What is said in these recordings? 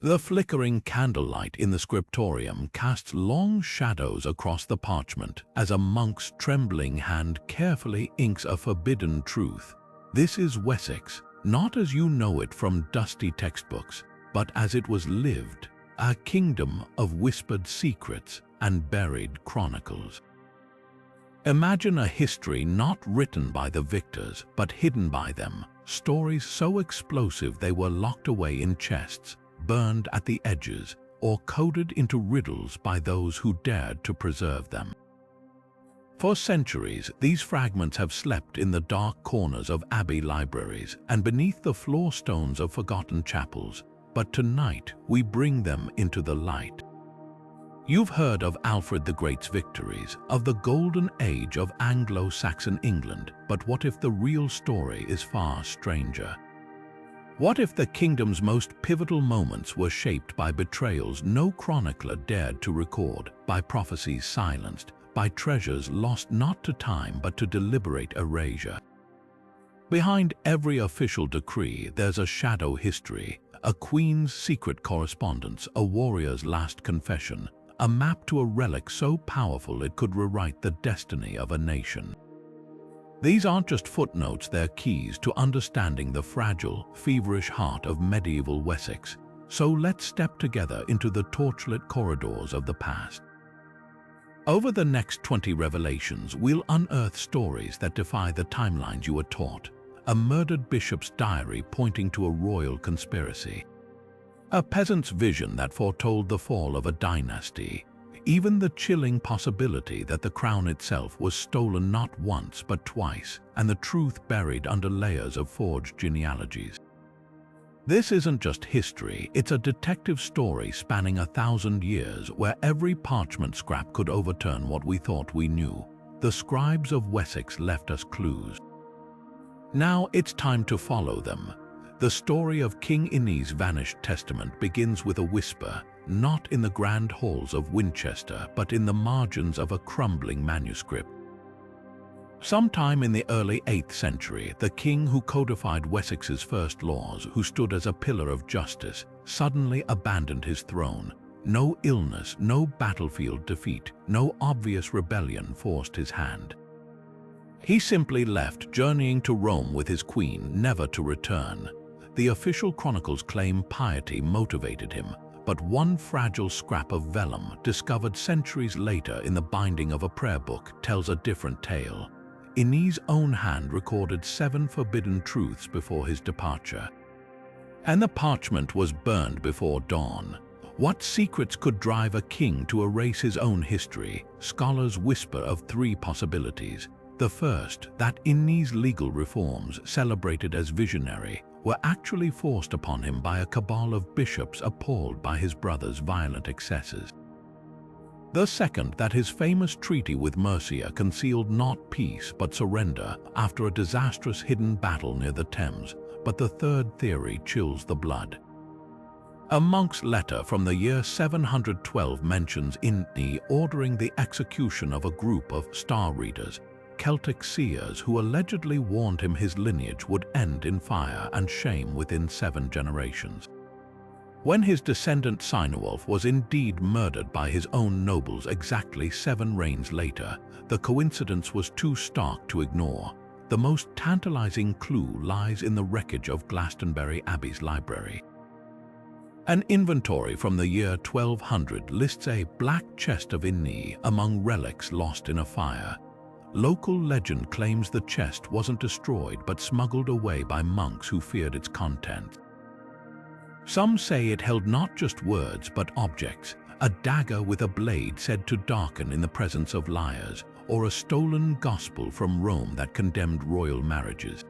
The flickering candlelight in the scriptorium casts long shadows across the parchment as a monk's trembling hand carefully inks a forbidden truth. This is Wessex, not as you know it from dusty textbooks, but as it was lived, a kingdom of whispered secrets and buried chronicles. Imagine a history not written by the victors, but hidden by them, stories so explosive they were locked away in chests, burned at the edges, or coded into riddles by those who dared to preserve them. For centuries, these fragments have slept in the dark corners of abbey libraries and beneath the floor stones of forgotten chapels, but tonight we bring them into the light. You've heard of Alfred the Great's victories, of the golden age of Anglo-Saxon England, but what if the real story is far stranger? What if the kingdom's most pivotal moments were shaped by betrayals no chronicler dared to record, by prophecies silenced, by treasures lost not to time but to deliberate erasure? Behind every official decree there's a shadow history, a queen's secret correspondence, a warrior's last confession, a map to a relic so powerful it could rewrite the destiny of a nation. These aren't just footnotes, they're keys to understanding the fragile, feverish heart of medieval Wessex. So let's step together into the torchlit corridors of the past. Over the next 20 revelations, we'll unearth stories that defy the timelines you were taught. A murdered bishop's diary pointing to a royal conspiracy. A peasant's vision that foretold the fall of a dynasty. Even the chilling possibility that the crown itself was stolen not once but twice, and the truth buried under layers of forged genealogies. This isn't just history, it's a detective story spanning 1,000 years where every parchment scrap could overturn what we thought we knew. The scribes of Wessex left us clues. Now it's time to follow them. The story of King Ine's vanished testament begins with a whisper, not in the grand halls of Winchester, but in the margins of a crumbling manuscript. Sometime in the early 8th century, the king who codified Wessex's first laws, who stood as a pillar of justice, suddenly abandoned his throne. No illness, no battlefield defeat, no obvious rebellion forced his hand. He simply left, journeying to Rome with his queen, never to return. The official chronicles claim piety motivated him, but one fragile scrap of vellum, discovered centuries later in the binding of a prayer book, tells a different tale. Ine's own hand recorded 7 forbidden truths before his departure. And the parchment was burned before dawn. What secrets could drive a king to erase his own history? Scholars whisper of 3 possibilities. The first, that Ine's legal reforms, celebrated as visionary, were actually forced upon him by a cabal of bishops appalled by his brother's violent excesses. The second, that his famous treaty with Mercia concealed not peace but surrender after a disastrous hidden battle near the Thames. But the third theory chills the blood. A monk's letter from the year 712 mentions Ine ordering the execution of a group of star readers, Celtic seers who allegedly warned him his lineage would end in fire and shame within 7 generations. When his descendant Cynewulf was indeed murdered by his own nobles exactly 7 reigns later, the coincidence was too stark to ignore. The most tantalizing clue lies in the wreckage of Glastonbury Abbey's library. An inventory from the year 1200 lists a black chest of Ine among relics lost in a fire. Local legend claims the chest wasn't destroyed but smuggled away by monks who feared its contents. Some say it held not just words but objects, a dagger with a blade said to darken in the presence of liars, or a stolen gospel from Rome that condemned royal marriages.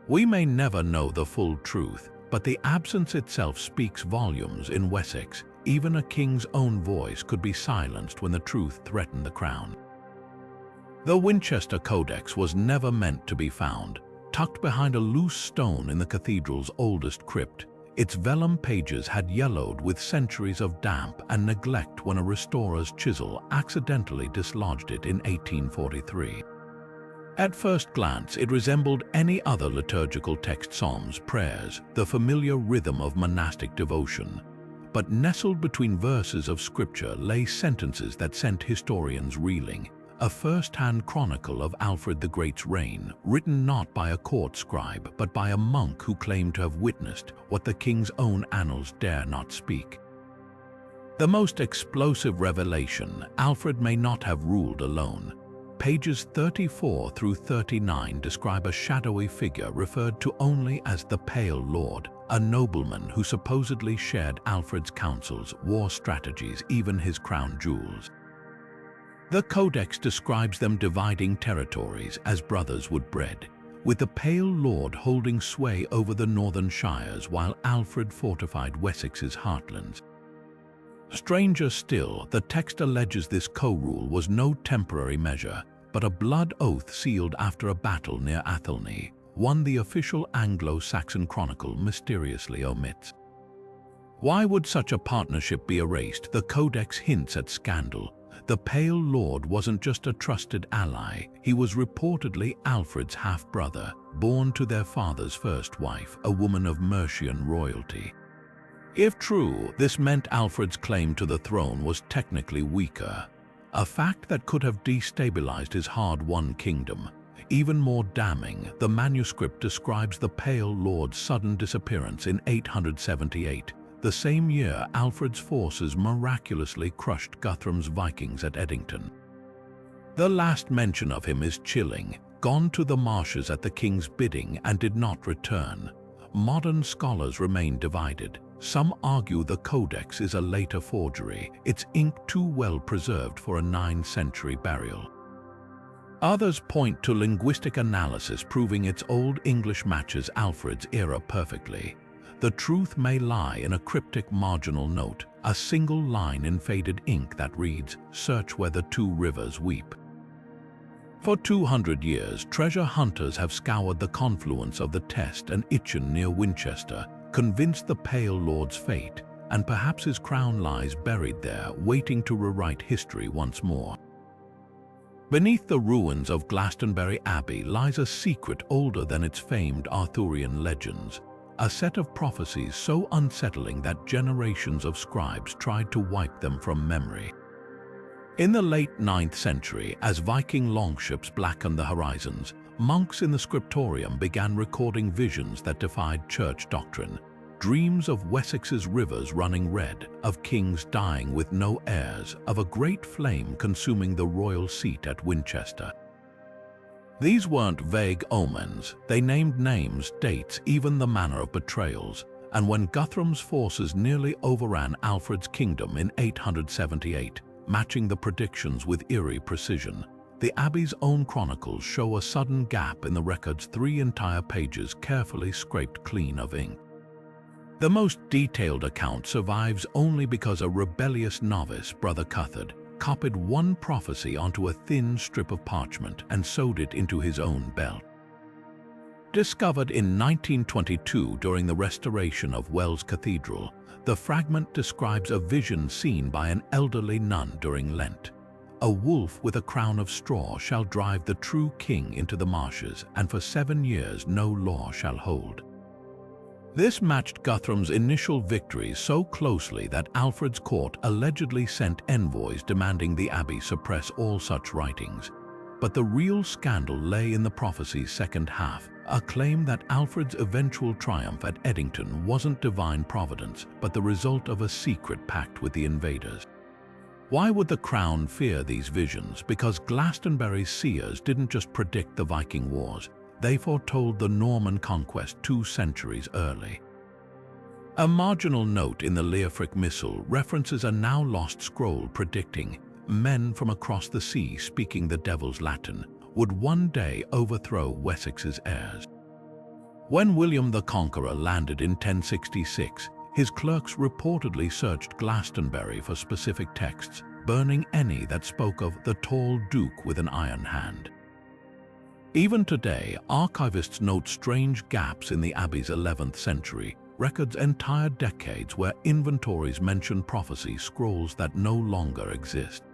We may never know the full truth, but the absence itself speaks volumes in Wessex. Even a king's own voice could be silenced when the truth threatened the crown. The Winchester Codex was never meant to be found. Tucked behind a loose stone in the cathedral's oldest crypt, its vellum pages had yellowed with centuries of damp and neglect when a restorer's chisel accidentally dislodged it in 1843. At first glance, it resembled any other liturgical text, psalms, prayers, the familiar rhythm of monastic devotion. But nestled between verses of scripture lay sentences that sent historians reeling. A first-hand chronicle of Alfred the Great's reign, written not by a court scribe, but by a monk who claimed to have witnessed what the king's own annals dare not speak. The most explosive revelation: Alfred may not have ruled alone. Pages 34 through 39 describe a shadowy figure referred to only as the Pale Lord, a nobleman who supposedly shared Alfred's counsels, war strategies, even his crown jewels. The Codex describes them dividing territories as brothers would bread, with the Pale Lord holding sway over the northern shires while Alfred fortified Wessex's heartlands. Stranger still, the text alleges this co-rule was no temporary measure, but a blood oath sealed after a battle near Athelney, one the official Anglo-Saxon chronicle mysteriously omits. Why would such a partnership be erased? The Codex hints at scandal. The Pale Lord wasn't just a trusted ally, he was reportedly Alfred's half-brother, born to their father's first wife, a woman of Mercian royalty. If true, this meant Alfred's claim to the throne was technically weaker, a fact that could have destabilized his hard-won kingdom. Even more damning, the manuscript describes the Pale Lord's sudden disappearance in 878, the same year Alfred's forces miraculously crushed Guthrum's Vikings at Edington. The last mention of him is chilling, gone to the marshes at the king's bidding and did not return. Modern scholars remain divided. Some argue the Codex is a later forgery, its ink too well preserved for a 9th century burial. Others point to linguistic analysis proving its Old English matches Alfred's era perfectly. The truth may lie in a cryptic marginal note, a single line in faded ink that reads, "Search where the two rivers weep." For 200 years, treasure hunters have scoured the confluence of the Test and Itchen near Winchester, convinced the Pale Lord's fate, and perhaps his crown lies buried there, waiting to rewrite history once more. Beneath the ruins of Glastonbury Abbey lies a secret older than its famed Arthurian legends, a set of prophecies so unsettling that generations of scribes tried to wipe them from memory. In the late 9th century, as Viking longships blackened the horizons, monks in the scriptorium began recording visions that defied church doctrine. Dreams of Wessex's rivers running red, of kings dying with no heirs, of a great flame consuming the royal seat at Winchester. These weren't vague omens, they named names, dates, even the manner of betrayals. And when Guthrum's forces nearly overran Alfred's kingdom in 878, matching the predictions with eerie precision, the Abbey's own chronicles show a sudden gap in the record's 3 entire pages carefully scraped clean of ink. The most detailed account survives only because a rebellious novice, Brother Cuthard, copied one prophecy onto a thin strip of parchment and sewed it into his own belt. Discovered in 1922 during the restoration of Wells Cathedral, the fragment describes a vision seen by an elderly nun during Lent. A wolf with a crown of straw shall drive the true king into the marshes, and for 7 years no law shall hold. This matched Guthrum's initial victories so closely that Alfred's court allegedly sent envoys demanding the abbey suppress all such writings. But the real scandal lay in the prophecy's second half, a claim that Alfred's eventual triumph at Edington wasn't divine providence, but the result of a secret pact with the invaders. Why would the crown fear these visions? Because Glastonbury's seers didn't just predict the Viking wars, they foretold the Norman conquest 2 centuries early. A marginal note in the Leofric Missal references a now-lost scroll predicting men from across the sea speaking the devil's Latin would one day overthrow Wessex's heirs. When William the Conqueror landed in 1066, his clerks reportedly searched Glastonbury for specific texts, burning any that spoke of the tall duke with an iron hand. Even today, archivists note strange gaps in the Abbey's 11th century, records entire decades where inventories mention prophecy scrolls that no longer exist.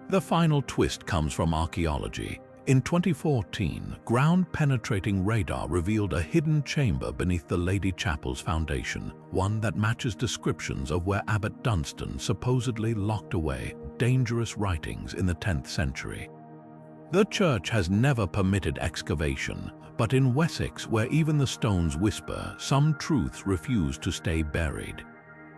The final twist comes from archaeology. In 2014, ground-penetrating radar revealed a hidden chamber beneath the Lady Chapel's foundation, one that matches descriptions of where Abbot Dunstan supposedly locked away dangerous writings in the 10th century. The church has never permitted excavation, but in Wessex, where even the stones whisper, some truths refuse to stay buried.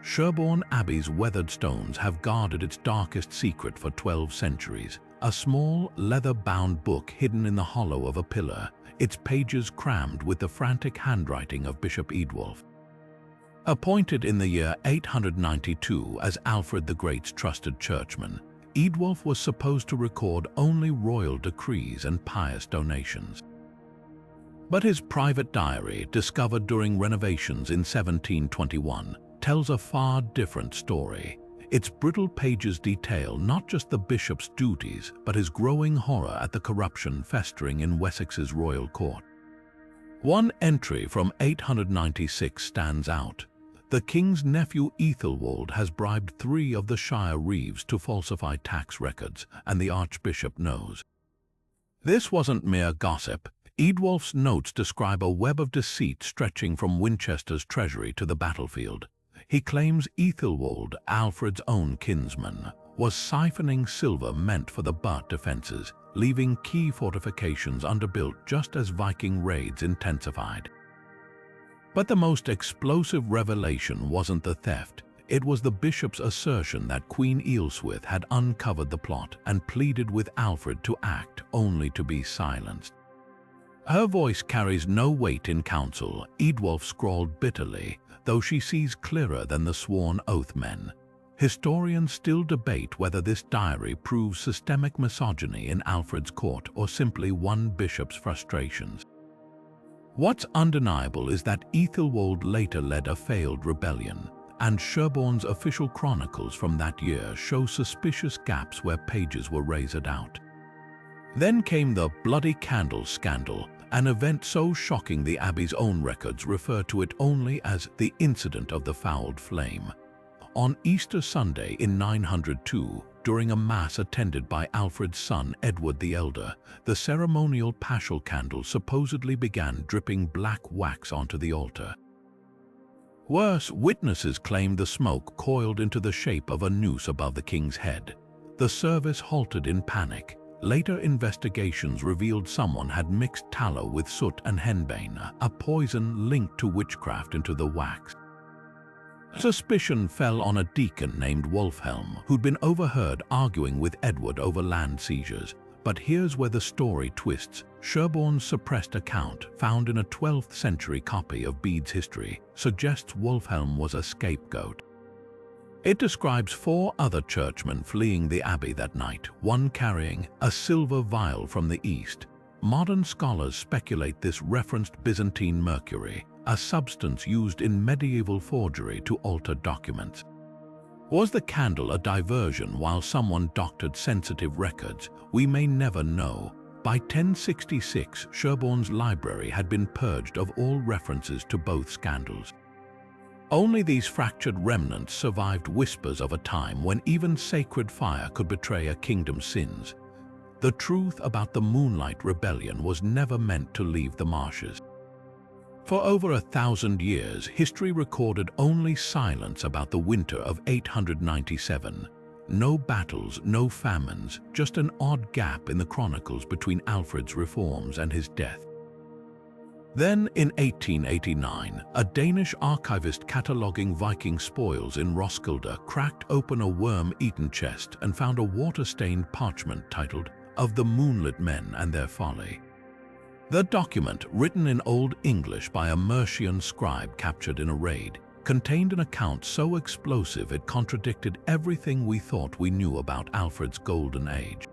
Sherborne Abbey's weathered stones have guarded its darkest secret for 12 centuries. A small, leather-bound book hidden in the hollow of a pillar, its pages crammed with the frantic handwriting of Bishop Ealhswith. Appointed in the year 892 as Alfred the Great's trusted churchman, Ealhswith was supposed to record only royal decrees and pious donations. But his private diary, discovered during renovations in 1721, tells a far different story. Its brittle pages detail not just the bishop's duties, but his growing horror at the corruption festering in Wessex's royal court. One entry from 896 stands out. The king's nephew Aethelwald has bribed 3 of the shire reeves to falsify tax records, and the archbishop knows. This wasn't mere gossip. Ealhswith's notes describe a web of deceit stretching from Winchester's treasury to the battlefield. He claims Aethelwald, Alfred's own kinsman, was siphoning silver meant for the Bart defenses, leaving key fortifications underbuilt just as Viking raids intensified. But the most explosive revelation wasn't the theft. It was the bishop's assertion that Queen Ealhswith had uncovered the plot and pleaded with Alfred to act, only to be silenced. Her voice carries no weight in council, Ealhswith scrawled bitterly, though she sees clearer than the sworn oath-men. Historians still debate whether this diary proves systemic misogyny in Alfred's court or simply one bishop's frustrations. What's undeniable is that Aethelwald later led a failed rebellion, and Sherborne's official chronicles from that year show suspicious gaps where pages were razored out. Then came the Bloody Candle scandal, an event so shocking the abbey's own records refer to it only as the incident of the fouled flame. On Easter Sunday in 902, during a mass attended by Alfred's son Edward the Elder, the ceremonial paschal candle supposedly began dripping black wax onto the altar. Worse, witnesses claimed the smoke coiled into the shape of a noose above the king's head. The service halted in panic. Later investigations revealed someone had mixed tallow with soot and henbane, a poison linked to witchcraft, into the wax. Suspicion fell on a deacon named Wulfhelm, who'd been overheard arguing with Edward over land seizures. But here's where the story twists. Sherborne's suppressed account, found in a 12th century copy of Bede's history, suggests Wulfhelm was a scapegoat. It describes 4 other churchmen fleeing the abbey that night, one carrying a silver vial from the east. Modern scholars speculate this referenced Byzantine mercury, a substance used in medieval forgery to alter documents. Was the candle a diversion while someone doctored sensitive records? We may never know. By 1066, Sherborne's library had been purged of all references to both scandals. Only these fractured remnants survived whispers of a time when even sacred fire could betray a kingdom's sins. The truth about the Moonlight Rebellion was never meant to leave the marshes. For over 1,000 years, history recorded only silence about the winter of 897. No battles, no famines, just an odd gap in the chronicles between Alfred's reforms and his death. Then, in 1889, a Danish archivist cataloguing Viking spoils in Roskilde cracked open a worm-eaten chest and found a water-stained parchment titled, "Of the Moonlit Men and Their Folly." The document, written in Old English by a Mercian scribe captured in a raid, contained an account so explosive it contradicted everything we thought we knew about Alfred's golden age.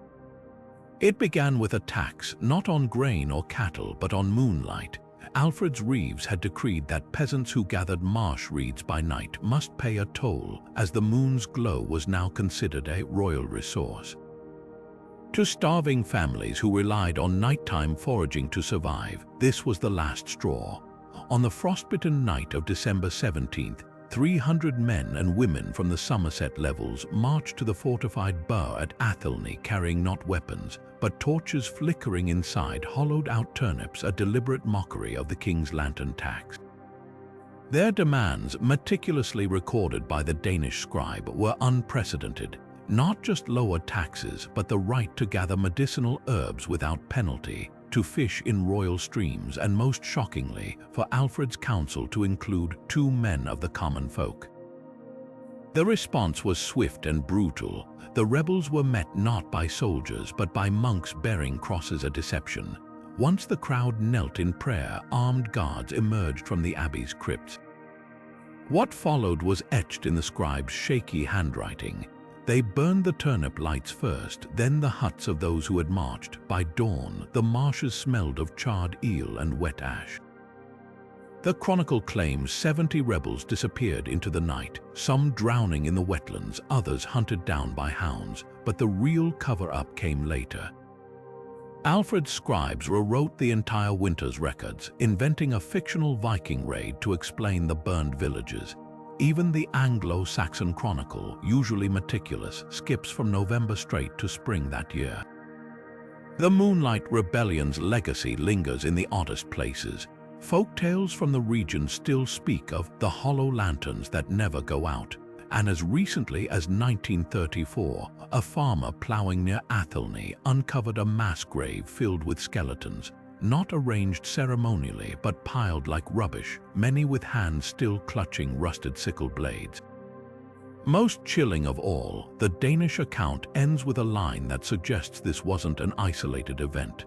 It began with a tax, not on grain or cattle, but on moonlight. Alfred's reeves had decreed that peasants who gathered marsh reeds by night must pay a toll, as the moon's glow was now considered a royal resource. To starving families who relied on nighttime foraging to survive, this was the last straw. On the frostbitten night of December 17th, 300 men and women from the Somerset levels marched to the fortified burh at Athelney carrying not weapons, but torches flickering inside hollowed-out turnips, a deliberate mockery of the king's lantern tax. Their demands, meticulously recorded by the Danish scribe, were unprecedented. Not just lower taxes, but the right to gather medicinal herbs without penalty, to fish in royal streams, and most shockingly, for Alfred's council to include 2 men of the common folk. The response was swift and brutal. The rebels were met not by soldiers, but by monks bearing crosses, a deception. Once the crowd knelt in prayer, armed guards emerged from the abbey's crypts. What followed was etched in the scribe's shaky handwriting. They burned the turnip lights first, then the huts of those who had marched. By dawn, the marshes smelled of charred eel and wet ash. The chronicle claims 70 rebels disappeared into the night, some drowning in the wetlands, others hunted down by hounds, but the real cover-up came later. Alfred's scribes rewrote the entire winter's records, inventing a fictional Viking raid to explain the burned villages. Even the Anglo-Saxon chronicle, usually meticulous, skips from November straight to spring that year. The Moonlight Rebellion's legacy lingers in the oddest places. Folktales from the region still speak of the hollow lanterns that never go out, and as recently as 1934, a farmer ploughing near Athelney uncovered a mass grave filled with skeletons, not arranged ceremonially but piled like rubbish, many with hands still clutching rusted sickle blades. Most chilling of all, the Danish account ends with a line that suggests this wasn't an isolated event.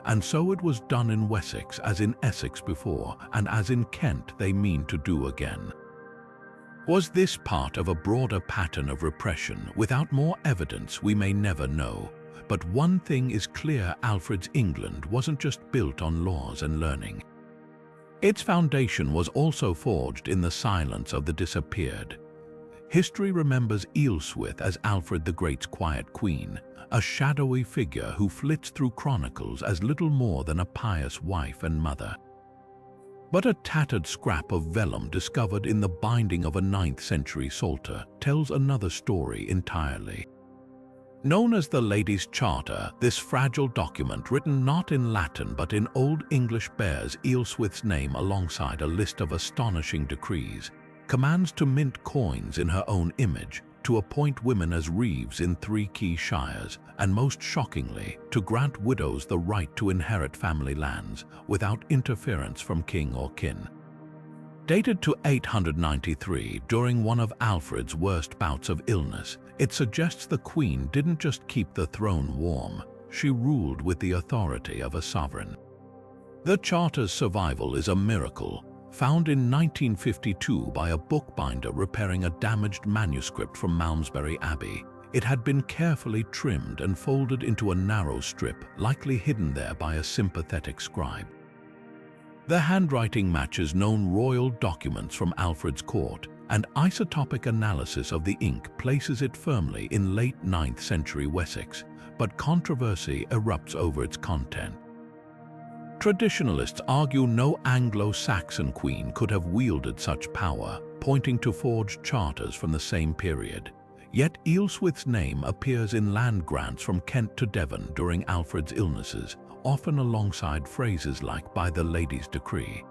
And so it was done in Wessex as in Essex before, and as in Kent they mean to do again. Was this part of a broader pattern of repression? Without more evidence, we may never know. But one thing is clear: Alfred's England wasn't just built on laws and learning. Its foundation was also forged in the silence of the disappeared. History remembers Ealhswith as Alfred the Great's quiet queen, a shadowy figure who flits through chronicles as little more than a pious wife and mother. But a tattered scrap of vellum discovered in the binding of a 9th century psalter tells another story entirely. Known as the Lady's Charter, this fragile document, written not in Latin but in Old English, bears Ealhswith's name alongside a list of astonishing decrees, commands to mint coins in her own image, to appoint women as reeves in 3 key shires, and most shockingly, to grant widows the right to inherit family lands without interference from king or kin. Dated to 893, during one of Alfred's worst bouts of illness, it suggests the queen didn't just keep the throne warm, she ruled with the authority of a sovereign. The charter's survival is a miracle, found in 1952 by a bookbinder repairing a damaged manuscript from Malmesbury Abbey. It had been carefully trimmed and folded into a narrow strip, likely hidden there by a sympathetic scribe. The handwriting matches known royal documents from Alfred's court, and isotopic analysis of the ink places it firmly in late 9th century Wessex, but controversy erupts over its content. Traditionalists argue no Anglo-Saxon queen could have wielded such power, pointing to forged charters from the same period. Yet Ealhswith's name appears in land grants from Kent to Devon during Alfred's illnesses, often alongside phrases like "by the lady's decree."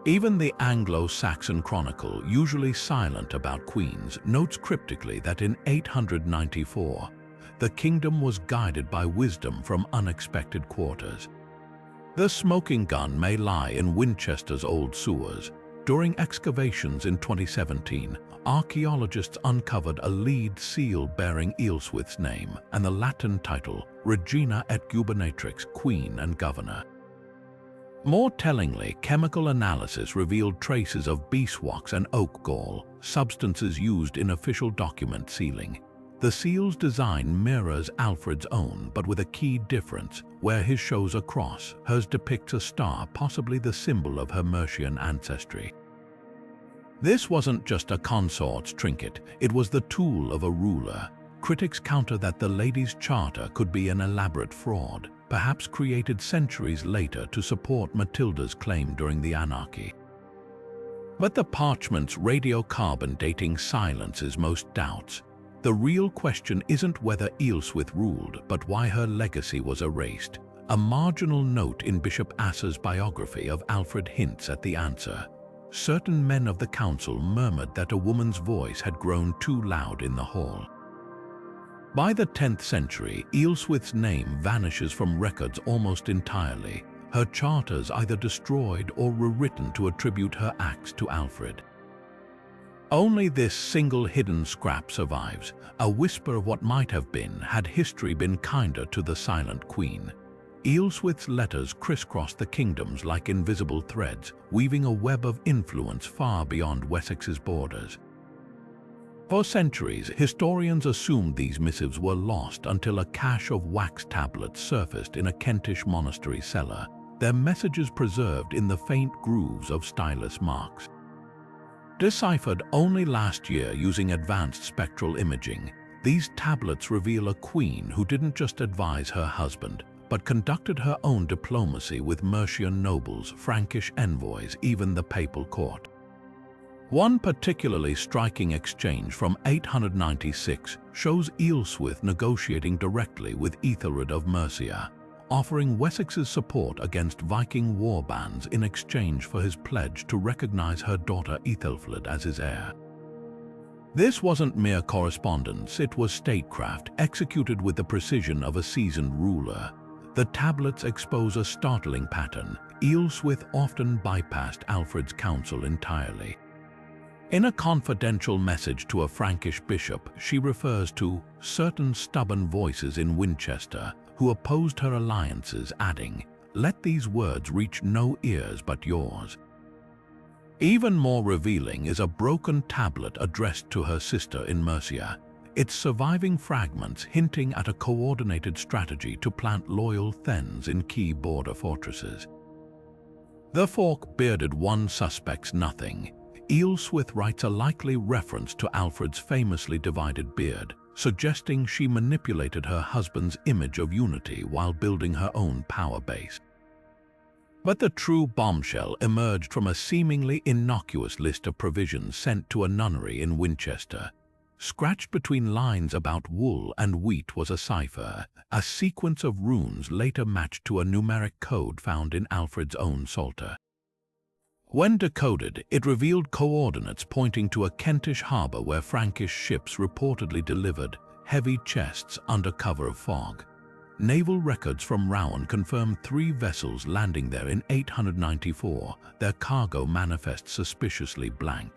Even the Anglo-Saxon chronicle, usually silent about queens, notes cryptically that in 894, the kingdom was guided by wisdom from unexpected quarters. The smoking gun may lie in Winchester's old sewers. During excavations in 2017, archaeologists uncovered a lead seal bearing Ealhswith's name and the Latin title Regina et Gubernatrix, Queen and Governor. More tellingly, chemical analysis revealed traces of beeswax and oak gall, substances used in official document sealing. The seal's design mirrors Alfred's own, but with a key difference. Where his shows a cross, hers depicts a star, possibly the symbol of her Mercian ancestry. This wasn't just a consort's trinket, it was the tool of a ruler. Critics counter that the Lady's Charter could be an elaborate fraud, perhaps created centuries later to support Matilda's claim during the anarchy. But the parchment's radiocarbon dating silences most doubts. The real question isn't whether Ealhswith ruled, but why her legacy was erased. A marginal note in Bishop Asser's biography of Alfred hints at the answer. Certain men of the council murmured that a woman's voice had grown too loud in the hall. By the 10th century, Ealhswith's name vanishes from records almost entirely, her charters either destroyed or rewritten to attribute her acts to Alfred. Only this single hidden scrap survives, a whisper of what might have been had history been kinder to the silent queen. Ealhswith's letters crisscross the kingdoms like invisible threads, weaving a web of influence far beyond Wessex's borders. For centuries, historians assumed these missives were lost until a cache of wax tablets surfaced in a Kentish monastery cellar, their messages preserved in the faint grooves of stylus marks. Deciphered only last year using advanced spectral imaging, these tablets reveal a queen who didn't just advise her husband, but conducted her own diplomacy with Mercian nobles, Frankish envoys, even the papal court. One particularly striking exchange from 896 shows Ealhswith negotiating directly with Ethelred of Mercia, offering Wessex's support against Viking war bands in exchange for his pledge to recognize her daughter Ethelfled as his heir. This wasn't mere correspondence, it was statecraft executed with the precision of a seasoned ruler. The tablets expose a startling pattern. Ealhswith often bypassed Alfred's counsel entirely. In a confidential message to a Frankish bishop, she refers to certain stubborn voices in Winchester who opposed her alliances, adding, "Let these words reach no ears but yours." Even more revealing is a broken tablet addressed to her sister in Mercia, its surviving fragments hinting at a coordinated strategy to plant loyal Thens in key border fortresses. The fork-bearded one suspects nothing. Ealhswith writes a likely reference to Alfred's famously divided beard, suggesting she manipulated her husband's image of unity while building her own power base. But the true bombshell emerged from a seemingly innocuous list of provisions sent to a nunnery in Winchester. Scratched between lines about wool and wheat was a cipher, a sequence of runes later matched to a numeric code found in Alfred's own psalter. When decoded, it revealed coordinates pointing to a Kentish harbor where Frankish ships reportedly delivered heavy chests under cover of fog. Naval records from Rouen confirmed 3 vessels landing there in 894, their cargo manifest suspiciously blank.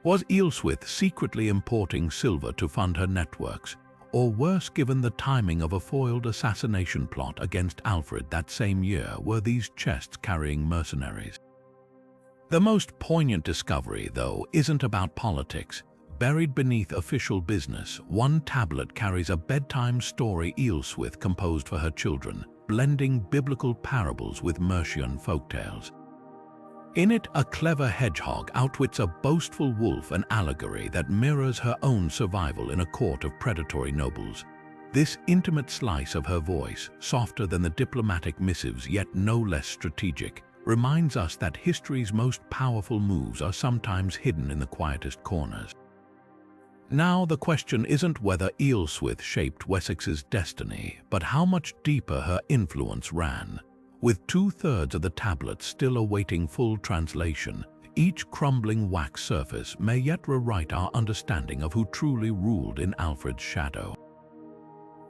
Was Ealhswith secretly importing silver to fund her networks, or worse, given the timing of a foiled assassination plot against Alfred that same year, were these chests carrying mercenaries? The most poignant discovery, though, isn't about politics. Buried beneath official business, one tablet carries a bedtime story Ealhswith composed for her children, blending biblical parables with Mercian folktales. In it, a clever hedgehog outwits a boastful wolf, an allegory that mirrors her own survival in a court of predatory nobles. This intimate slice of her voice, softer than the diplomatic missives yet no less strategic, reminds us that history's most powerful moves are sometimes hidden in the quietest corners. Now, the question isn't whether Ealhswith shaped Wessex's destiny, but how much deeper her influence ran. With 2/3 of the tablets still awaiting full translation, each crumbling wax surface may yet rewrite our understanding of who truly ruled in Alfred's shadow.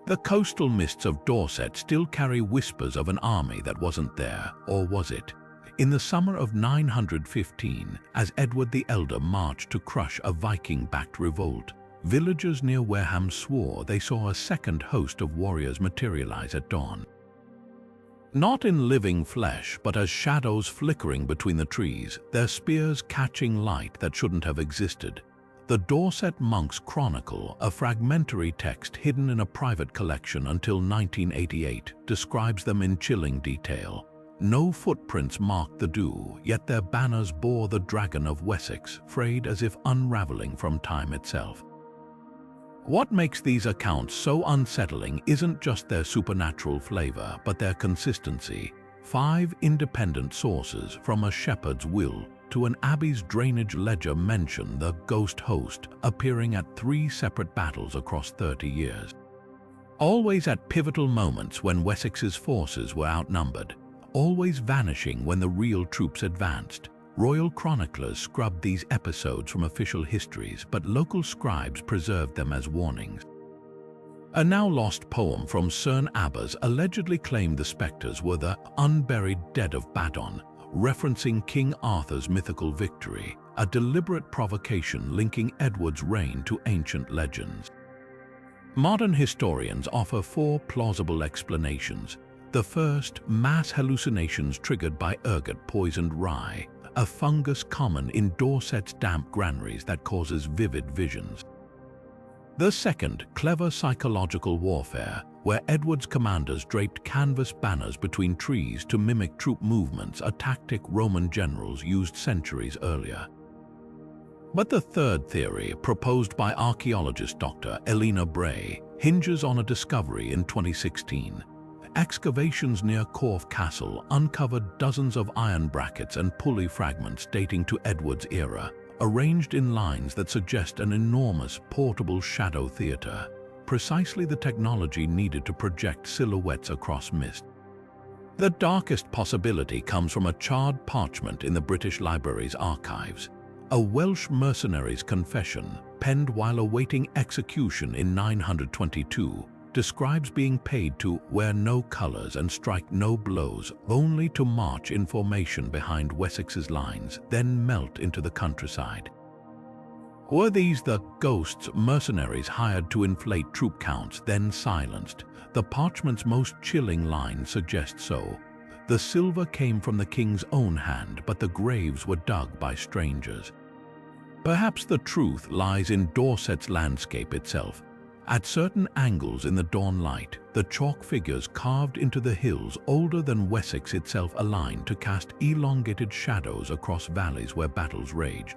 The coastal mists of Dorset still carry whispers of an army that wasn't there, or was it? In the summer of 915, as Edward the Elder marched to crush a Viking-backed revolt, villagers near Wareham swore they saw a second host of warriors materialize at dawn. Not in living flesh, but as shadows flickering between the trees, their spears catching light that shouldn't have existed. The Dorset Monk's Chronicle, a fragmentary text hidden in a private collection until 1988, describes them in chilling detail. No footprints marked the dew, yet their banners bore the dragon of Wessex, frayed as if unraveling from time itself. What makes these accounts so unsettling isn't just their supernatural flavor, but their consistency. 5 independent sources, from a shepherd's will to an abbey's drainage ledger mention the ghost host appearing at 3 separate battles across 30 years. Always at pivotal moments when Wessex's forces were outnumbered, always vanishing when the real troops advanced. Royal chroniclers scrubbed these episodes from official histories, but local scribes preserved them as warnings. A now-lost poem from Cerne Abbas allegedly claimed the spectres were the unburied dead of Badon, referencing King Arthur's mythical victory, a deliberate provocation linking Edward's reign to ancient legends. Modern historians offer 4 plausible explanations. The first, mass hallucinations triggered by ergot poisoned rye, a fungus common in Dorset's damp granaries that causes vivid visions. The second, clever psychological warfare, where Edward's commanders draped canvas banners between trees to mimic troop movements, a tactic Roman generals used centuries earlier. But the third theory, proposed by archaeologist Dr. Elena Bray, hinges on a discovery in 2016. Excavations near Corfe Castle uncovered dozens of iron brackets and pulley fragments dating to Edward's era, arranged in lines that suggest an enormous portable shadow theatre, precisely the technology needed to project silhouettes across mist. The darkest possibility comes from a charred parchment in the British Library's archives. A Welsh mercenary's confession, penned while awaiting execution in 922, describes being paid to wear no colours and strike no blows, only to march in formation behind Wessex's lines, then melt into the countryside. Were these the ghosts mercenaries hired to inflate troop counts, then silenced? The parchment's most chilling line suggests so. The silver came from the king's own hand, but the graves were dug by strangers. Perhaps the truth lies in Dorset's landscape itself. At certain angles in the dawn light, the chalk figures carved into the hills older than Wessex itself align to cast elongated shadows across valleys where battles rage.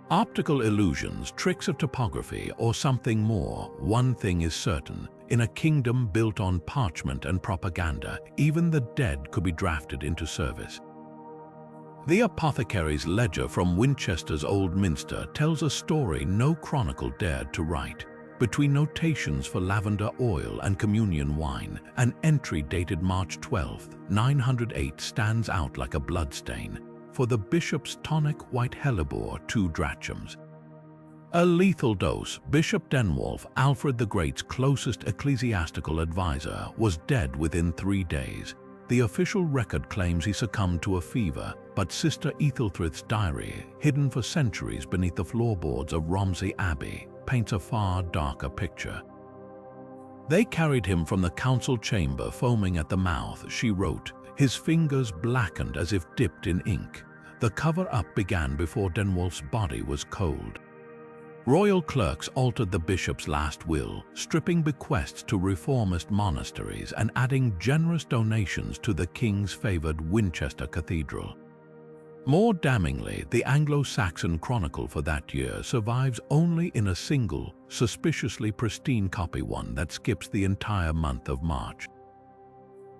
Optical illusions, tricks of topography, or something more. One thing is certain: in a kingdom built on parchment and propaganda, even the dead could be drafted into service. The apothecary's ledger from Winchester's Old Minster tells a story no chronicle dared to write. Between notations for lavender oil and communion wine, an entry dated March 12, 908 stands out like a bloodstain. For the bishop's tonic white hellebore, 2 drachms. A lethal dose. Bishop Denwulf, Alfred the Great's closest ecclesiastical advisor, was dead within 3 days. The official record claims he succumbed to a fever, but Sister Ealhswith's diary, hidden for centuries beneath the floorboards of Romsey Abbey, paints a far darker picture. They carried him from the council chamber foaming at the mouth, she wrote, his fingers blackened as if dipped in ink. The cover-up began before Denwulf's body was cold. Royal clerks altered the bishop's last will, stripping bequests to reformist monasteries and adding generous donations to the king's favored Winchester Cathedral. More damningly, the Anglo-Saxon chronicle for that year survives only in a single, suspiciously pristine copy, one that skips the entire month of March.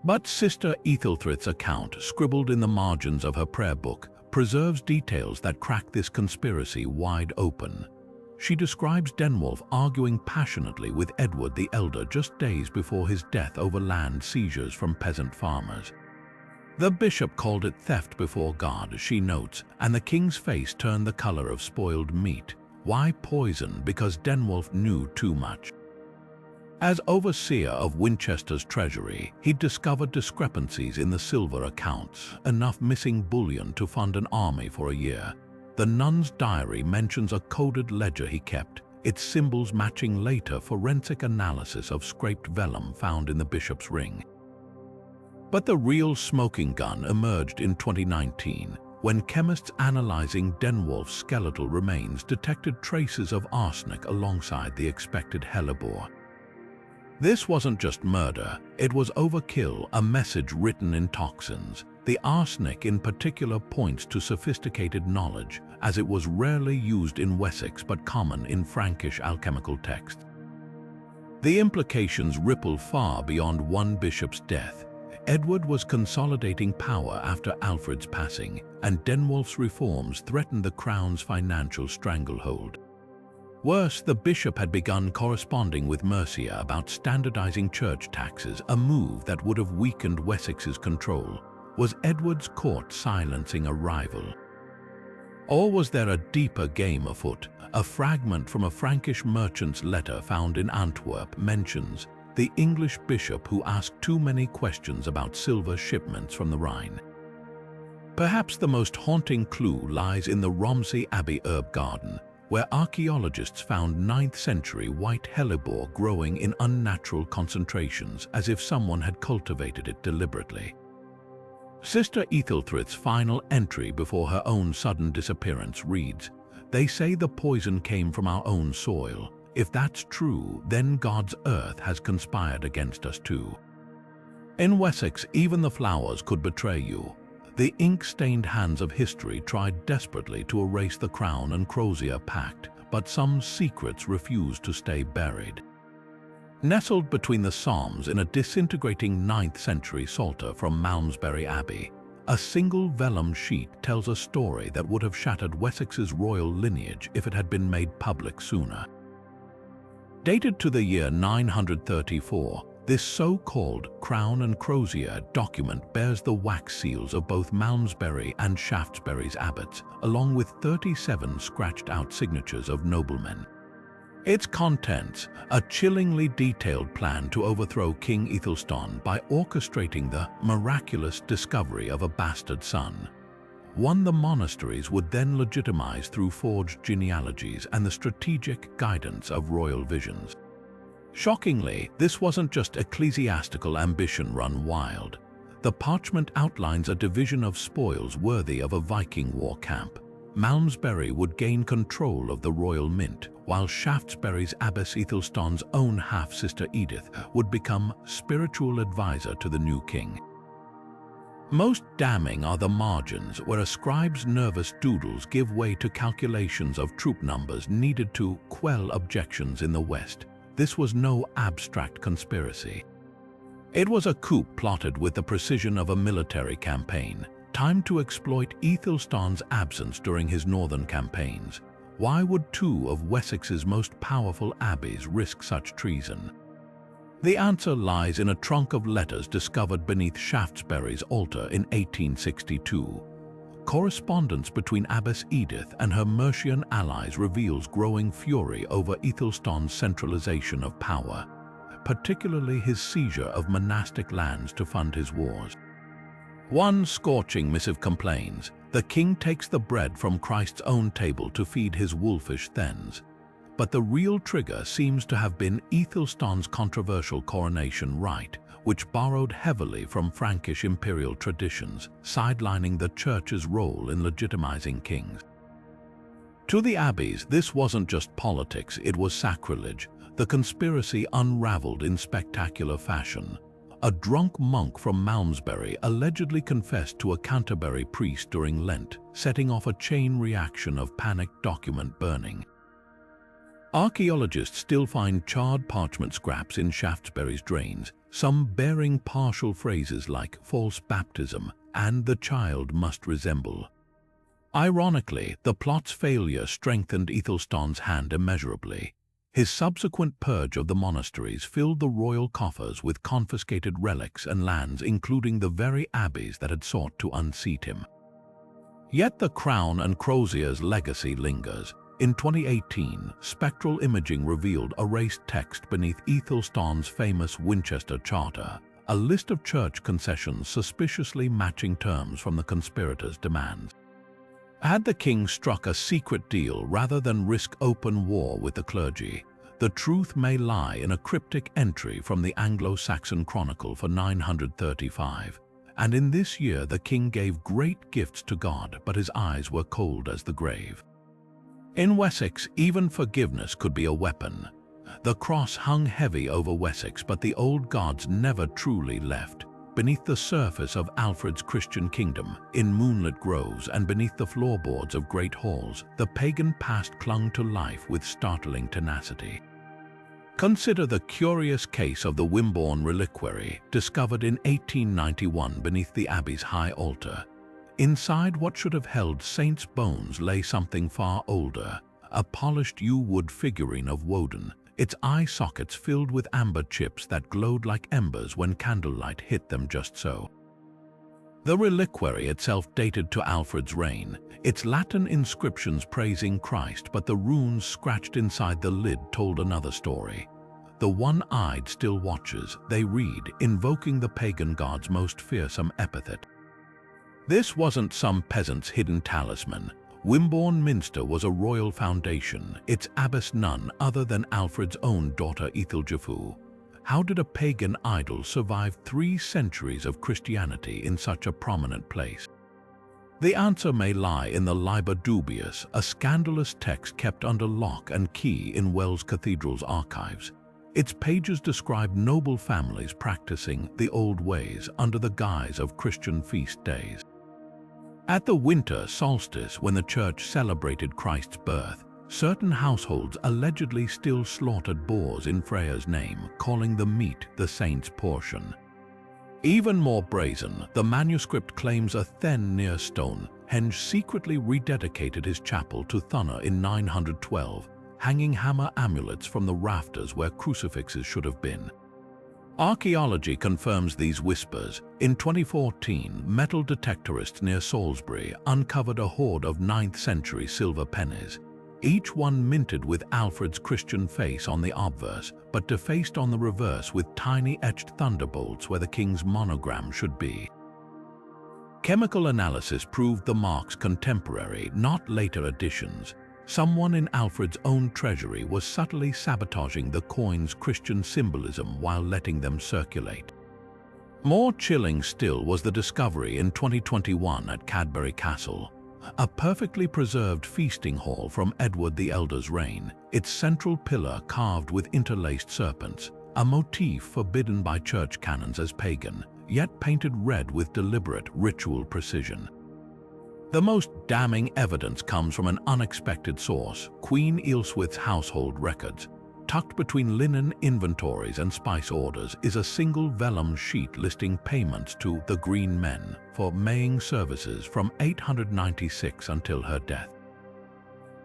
But Sister Ealhswith's account, scribbled in the margins of her prayer book, preserves details that crack this conspiracy wide open. She describes Denwulf arguing passionately with Edward the Elder just days before his death over land seizures from peasant farmers. The bishop called it theft before God, she notes, and the king's face turned the color of spoiled meat. Why poison? Because Denwulf knew too much. As overseer of Winchester's treasury, he discovered discrepancies in the silver accounts, enough missing bullion to fund an army for a year. The nun's diary mentions a coded ledger he kept, its symbols matching later forensic analysis of scraped vellum found in the bishop's ring. But the real smoking gun emerged in 2019, when chemists analyzing Denwulf's skeletal remains detected traces of arsenic alongside the expected hellebore. This wasn't just murder, it was overkill, a message written in toxins. The arsenic in particular points to sophisticated knowledge, as it was rarely used in Wessex but common in Frankish alchemical texts. The implications ripple far beyond one bishop's death. Edward was consolidating power after Alfred's passing, and Denwolf's reforms threatened the crown's financial stranglehold. Worse, the bishop had begun corresponding with Mercia about standardizing church taxes, a move that would have weakened Wessex's control. Was Edward's court silencing a rival? Or was there a deeper game afoot? A fragment from a Frankish merchant's letter found in Antwerp mentions the English bishop who asked too many questions about silver shipments from the Rhine. Perhaps the most haunting clue lies in the Romsey Abbey herb garden, where archaeologists found 9th century white hellebore growing in unnatural concentrations, as if someone had cultivated it deliberately. Sister Ealhswith's final entry before her own sudden disappearance reads, "They say the poison came from our own soil. If that's true, then God's earth has conspired against us too." In Wessex, even the flowers could betray you. The ink-stained hands of history tried desperately to erase the Crown and Crozier Pact, but some secrets refused to stay buried. Nestled between the Psalms in a disintegrating 9th century psalter from Malmesbury Abbey, a single vellum sheet tells a story that would have shattered Wessex's royal lineage if it had been made public sooner. Dated to the year 934, this so-called Crown and Crozier document bears the wax seals of both Malmesbury and Shaftesbury's abbots, along with 37 scratched-out signatures of noblemen. Its contents, a chillingly detailed plan to overthrow King Aethelstan by orchestrating the miraculous discovery of a bastard son. One the monasteries would then legitimize through forged genealogies and the strategic guidance of royal visions. Shockingly, this wasn't just ecclesiastical ambition run wild. The parchment outlines a division of spoils worthy of a Viking war camp. Malmesbury would gain control of the royal mint, while Shaftesbury's Abbess Aethelstan's own half-sister Edith would become spiritual advisor to the new king. Most damning are the margins, where a scribe's nervous doodles give way to calculations of troop numbers needed to quell objections in the West. This was no abstract conspiracy. It was a coup plotted with the precision of a military campaign, timed to exploit Aethelstan's absence during his northern campaigns. Why would two of Wessex's most powerful abbeys risk such treason? The answer lies in a trunk of letters discovered beneath Shaftesbury's altar in 1862. Correspondence between Abbess Edith and her Mercian allies reveals growing fury over Aethelstan's centralization of power, particularly his seizure of monastic lands to fund his wars. One scorching missive complains, "The king takes the bread from Christ's own table to feed his wolfish thens." But the real trigger seems to have been Aethelstan's controversial coronation rite, which borrowed heavily from Frankish imperial traditions, sidelining the church's role in legitimizing kings. To the abbeys, this wasn't just politics, it was sacrilege. The conspiracy unraveled in spectacular fashion. A drunk monk from Malmesbury allegedly confessed to a Canterbury priest during Lent, setting off a chain reaction of panicked document burning. Archaeologists still find charred parchment scraps in Shaftesbury's drains, some bearing partial phrases like false baptism and the child must resemble. Ironically, the plot's failure strengthened Aethelstan's hand immeasurably. His subsequent purge of the monasteries filled the royal coffers with confiscated relics and lands, including the very abbeys that had sought to unseat him. Yet the Crown and Crozier's legacy lingers. In 2018, spectral imaging revealed erased text beneath Aethelstan's famous Winchester Charter, a list of church concessions suspiciously matching terms from the conspirators' demands. Had the king struck a secret deal rather than risk open war with the clergy, the truth may lie in a cryptic entry from the Anglo-Saxon Chronicle for 935. And in this year the king gave great gifts to God, but his eyes were cold as the grave. In Wessex, even forgiveness could be a weapon. The cross hung heavy over Wessex, but the old gods never truly left. Beneath the surface of Alfred's Christian kingdom, in moonlit groves and beneath the floorboards of great halls, the pagan past clung to life with startling tenacity. Consider the curious case of the Wimborne reliquary, discovered in 1891 beneath the abbey's high altar. Inside what should have held saints' bones lay something far older, a polished yew wood figurine of Woden, its eye sockets filled with amber chips that glowed like embers when candlelight hit them just so. The reliquary itself dated to Alfred's reign, its Latin inscriptions praising Christ, but the runes scratched inside the lid told another story. The one-eyed still watches, they read, invoking the pagan god's most fearsome epithet. This wasn't some peasant's hidden talisman. Wimborne Minster was a royal foundation, its abbess none other than Alfred's own daughter Ealhswith. How did a pagan idol survive 3 centuries of Christianity in such a prominent place? The answer may lie in the Liber Dubius, a scandalous text kept under lock and key in Wells Cathedral's archives. Its pages describe noble families practicing the old ways under the guise of Christian feast days. At the winter solstice, when the church celebrated Christ's birth, certain households allegedly still slaughtered boars in Freya's name, calling the meat the saint's portion. Even more brazen, the manuscript claims a Then near stone, Henge secretly rededicated his chapel to Thunna in 912, hanging hammer amulets from the rafters where crucifixes should have been. Archaeology confirms these whispers. In 2014, metal detectorists near Salisbury uncovered a hoard of 9th century silver pennies, each one minted with Alfred's Christian face on the obverse, but defaced on the reverse with tiny etched thunderbolts where the king's monogram should be. Chemical analysis proved the marks contemporary, not later additions. Someone in Alfred's own treasury was subtly sabotaging the coin's Christian symbolism while letting them circulate. More chilling still was the discovery in 2021 at Cadbury Castle. A perfectly preserved feasting hall from Edward the Elder's reign, its central pillar carved with interlaced serpents, a motif forbidden by church canons as pagan, yet painted red with deliberate ritual precision. The most damning evidence comes from an unexpected source, Queen Ealhswith's household records. Tucked between linen inventories and spice orders is a single vellum sheet listing payments to the Green Men for maying services from 896 until her death.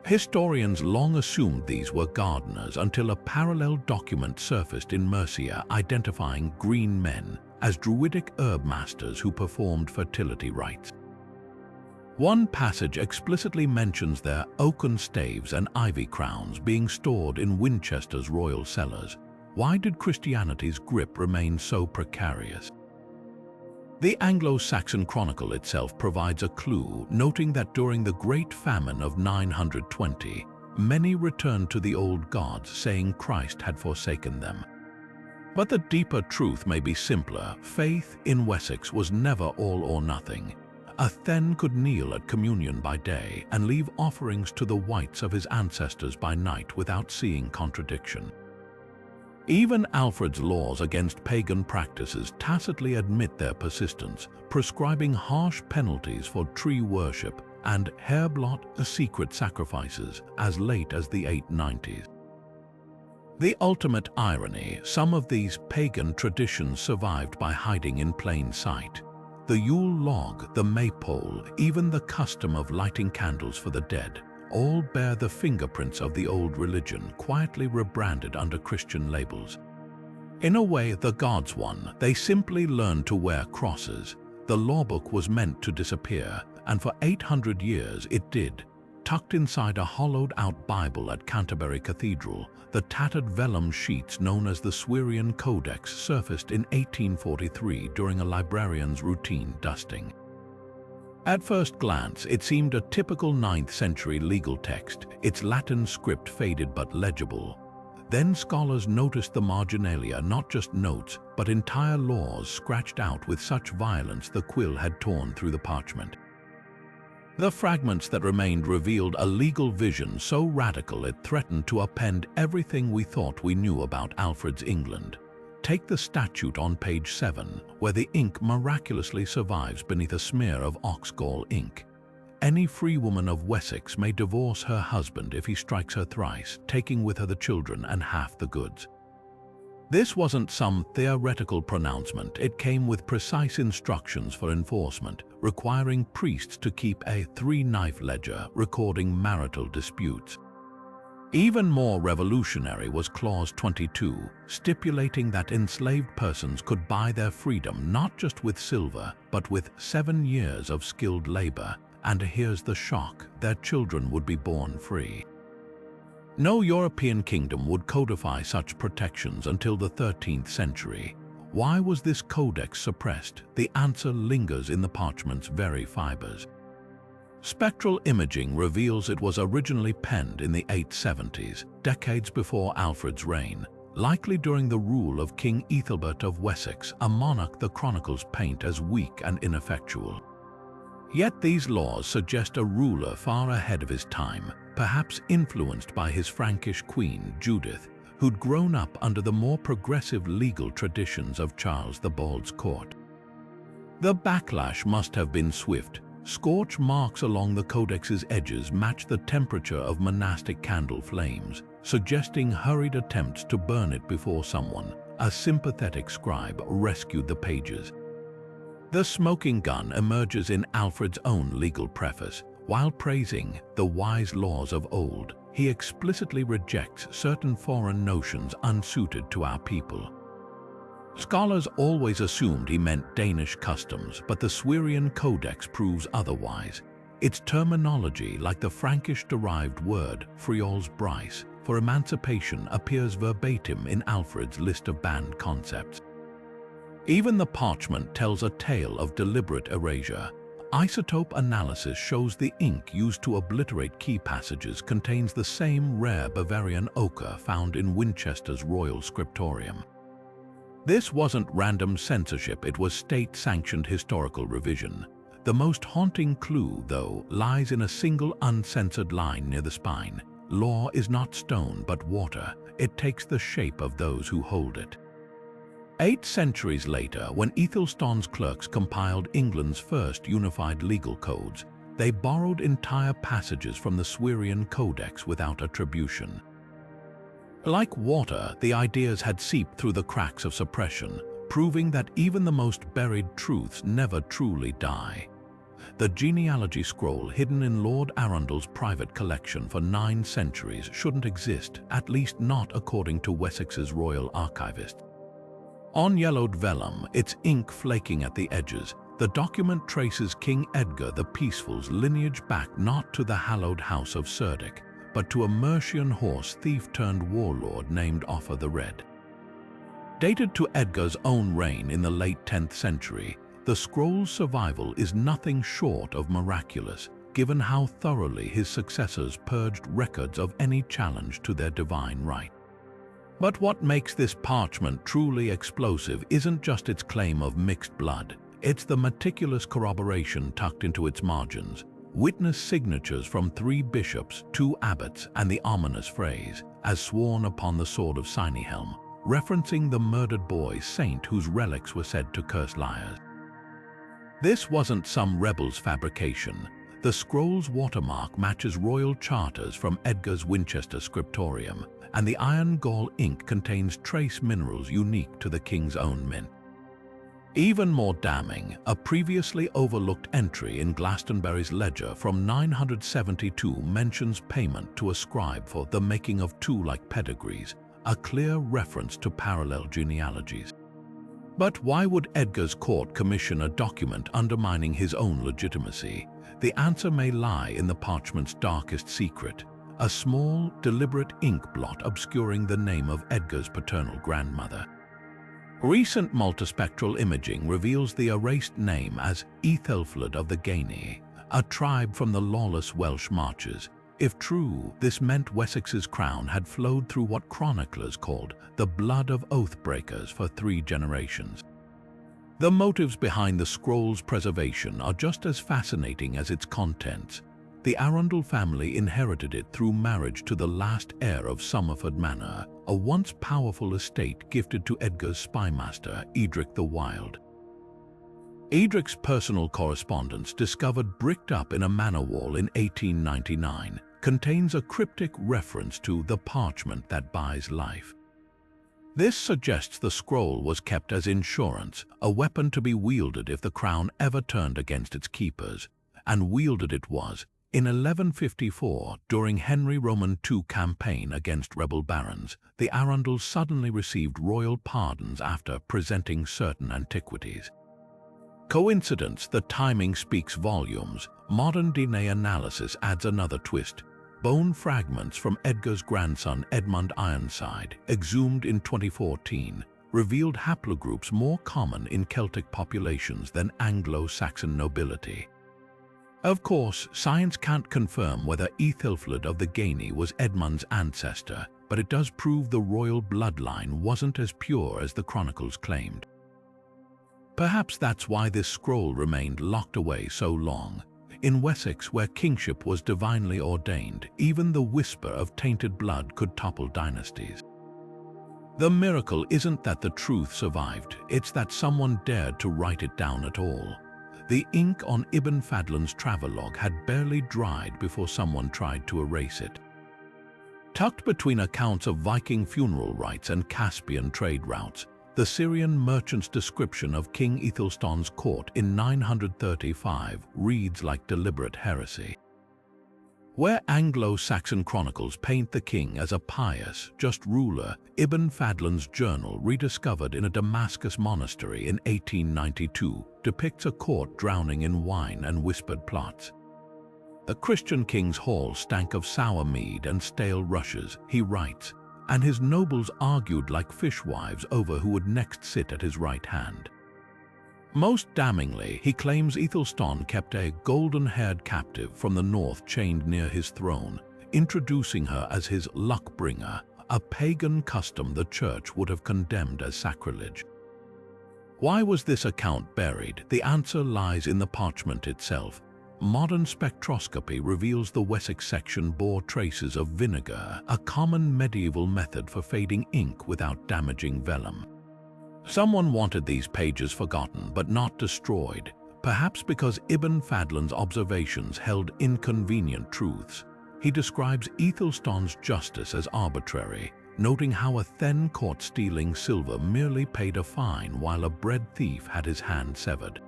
Historians long assumed these were gardeners until a parallel document surfaced in Mercia identifying Green Men as druidic herb masters who performed fertility rites. One passage explicitly mentions their oaken staves and ivy crowns being stored in Winchester's royal cellars. Why did Christianity's grip remain so precarious? The Anglo-Saxon Chronicle itself provides a clue, noting that during the Great Famine of 920, many returned to the old gods, saying Christ had forsaken them. But the deeper truth may be simpler. Faith in Wessex was never all or nothing. A Then could kneel at communion by day and leave offerings to the whites of his ancestors by night without seeing contradiction. Even Alfred's laws against pagan practices tacitly admit their persistence, prescribing harsh penalties for tree worship and hair-blot secret sacrifices as late as the 890s. The ultimate irony, some of these pagan traditions survived by hiding in plain sight. The Yule log, the maypole, even the custom of lighting candles for the dead, all bear the fingerprints of the old religion, quietly rebranded under Christian labels. In a way, the gods won. They simply learned to wear crosses. The lawbook was meant to disappear, and for 800 years it did. Tucked inside a hollowed-out Bible at Canterbury Cathedral, the tattered vellum sheets known as the Winchester Codex surfaced in 1843 during a librarian's routine dusting. At first glance, it seemed a typical 9th century legal text, its Latin script faded but legible. Then scholars noticed the marginalia, not just notes, but entire laws scratched out with such violence the quill had torn through the parchment. The fragments that remained revealed a legal vision so radical it threatened to upend everything we thought we knew about Alfred's England. Take the statute on page 7, where the ink miraculously survives beneath a smear of ox gall ink. Any free woman of Wessex may divorce her husband if he strikes her thrice, taking with her the children and half the goods. This wasn't some theoretical pronouncement, it came with precise instructions for enforcement, requiring priests to keep a three-knife ledger recording marital disputes. Even more revolutionary was Clause 22, stipulating that enslaved persons could buy their freedom not just with silver, but with 7 years of skilled labor, and here's the shock, their children would be born free. No European kingdom would codify such protections until the 13th century. Why was this codex suppressed? The answer lingers in the parchment's very fibers. Spectral imaging reveals it was originally penned in the 870s, decades before Alfred's reign, likely during the rule of King Ealhswith of Wessex, a monarch the chronicles paint as weak and ineffectual. Yet these laws suggest a ruler far ahead of his time, perhaps influenced by his Frankish queen, Judith, who'd grown up under the more progressive legal traditions of Charles the Bald's court. The backlash must have been swift. Scorch marks along the codex's edges match the temperature of monastic candle flames, suggesting hurried attempts to burn it before someone, a sympathetic scribe, rescued the pages. The smoking gun emerges in Alfred's own legal preface. While praising the wise laws of old, he explicitly rejects certain foreign notions unsuited to our people. Scholars always assumed he meant Danish customs, but the Swerian Codex proves otherwise. Its terminology, like the Frankish-derived word "friolsbreis" for emancipation, appears verbatim in Alfred's list of banned concepts. Even the parchment tells a tale of deliberate erasure. Isotope analysis shows the ink used to obliterate key passages contains the same rare Bavarian ochre found in Winchester's royal scriptorium. This wasn't random censorship, it was state-sanctioned historical revision. The most haunting clue, though, lies in a single uncensored line near the spine. Law is not stone but water. It takes the shape of those who hold it. 8 centuries later, when Aethelstan's clerks compiled England's first unified legal codes, they borrowed entire passages from the Swerian Codex without attribution. Like water, the ideas had seeped through the cracks of suppression, proving that even the most buried truths never truly die. The genealogy scroll hidden in Lord Arundel's private collection for 9 centuries shouldn't exist, at least not according to Wessex's royal archivist. On yellowed vellum, its ink flaking at the edges, the document traces King Edgar the Peaceful's lineage back not to the hallowed house of Cerdic, but to a Mercian horse thief-turned-warlord named Offa the Red. Dated to Edgar's own reign in the late 10th century, the scroll's survival is nothing short of miraculous, given how thoroughly his successors purged records of any challenge to their divine right. But what makes this parchment truly explosive isn't just its claim of mixed blood, it's the meticulous corroboration tucked into its margins. Witness signatures from 3 bishops, 2 abbots, and the ominous phrase, "as sworn upon the sword of Sinehelm," referencing the murdered boy saint whose relics were said to curse liars. This wasn't some rebel's fabrication. The scroll's watermark matches royal charters from Edgar's Winchester scriptorium, and the iron gall ink contains trace minerals unique to the king's own mint. Even more damning, a previously overlooked entry in Glastonbury's ledger from 972 mentions payment to a scribe for the making of 2 like pedigrees, a clear reference to parallel genealogies. But why would Edgar's court commission a document undermining his own legitimacy? The answer may lie in the parchment's darkest secret, a small, deliberate ink blot obscuring the name of Edgar's paternal grandmother. Recent multispectral imaging reveals the erased name as Ealhswith of the Gaini, a tribe from the lawless Welsh marches. If true, this meant Wessex's crown had flowed through what chroniclers called the blood of oath-breakers for 3 generations. The motives behind the scroll's preservation are just as fascinating as its contents. The Arundel family inherited it through marriage to the last heir of Somerford Manor, a once powerful estate gifted to Edgar's spymaster, Edric the Wild. Edric's personal correspondence, discovered bricked up in a manor wall in 1899, contains a cryptic reference to the parchment that buys life. This suggests the scroll was kept as insurance, a weapon to be wielded if the crown ever turned against its keepers, and wielded it was. In 1154, during Henry Roman II campaign against rebel barons, the Arundels suddenly received royal pardons after presenting certain antiquities. Coincidence? The timing speaks volumes. Modern DNA analysis adds another twist. Bone fragments from Edgar's grandson Edmund Ironside, exhumed in 2014, revealed haplogroups more common in Celtic populations than Anglo-Saxon nobility. Of course, science can't confirm whether Ealhswith of the Gaini was Edmund's ancestor, but it does prove the royal bloodline wasn't as pure as the chronicles claimed. Perhaps that's why this scroll remained locked away so long. In Wessex, where kingship was divinely ordained, even the whisper of tainted blood could topple dynasties. The miracle isn't that the truth survived, it's that someone dared to write it down at all. The ink on Ibn Fadlan's travelogue had barely dried before someone tried to erase it. Tucked between accounts of Viking funeral rites and Caspian trade routes, the Syrian merchant's description of King Aethelstan's court in 935 reads like deliberate heresy. Where Anglo-Saxon chronicles paint the king as a pious, just ruler, Ibn Fadlan's journal, rediscovered in a Damascus monastery in 1892, depicts a court drowning in wine and whispered plots. The Christian king's hall stank of sour mead and stale rushes, he writes, and his nobles argued like fishwives over who would next sit at his right hand. Most damningly, he claims Aethelstan kept a golden-haired captive from the north chained near his throne, introducing her as his luck-bringer, a pagan custom the church would have condemned as sacrilege. Why was this account buried? The answer lies in the parchment itself. Modern spectroscopy reveals the Wessex section bore traces of vinegar, a common medieval method for fading ink without damaging vellum. Someone wanted these pages forgotten but not destroyed, perhaps because Ibn Fadlan's observations held inconvenient truths. He describes Aethelstan's justice as arbitrary, noting how a then caught stealing silver merely paid a fine while a bread thief had his hand severed.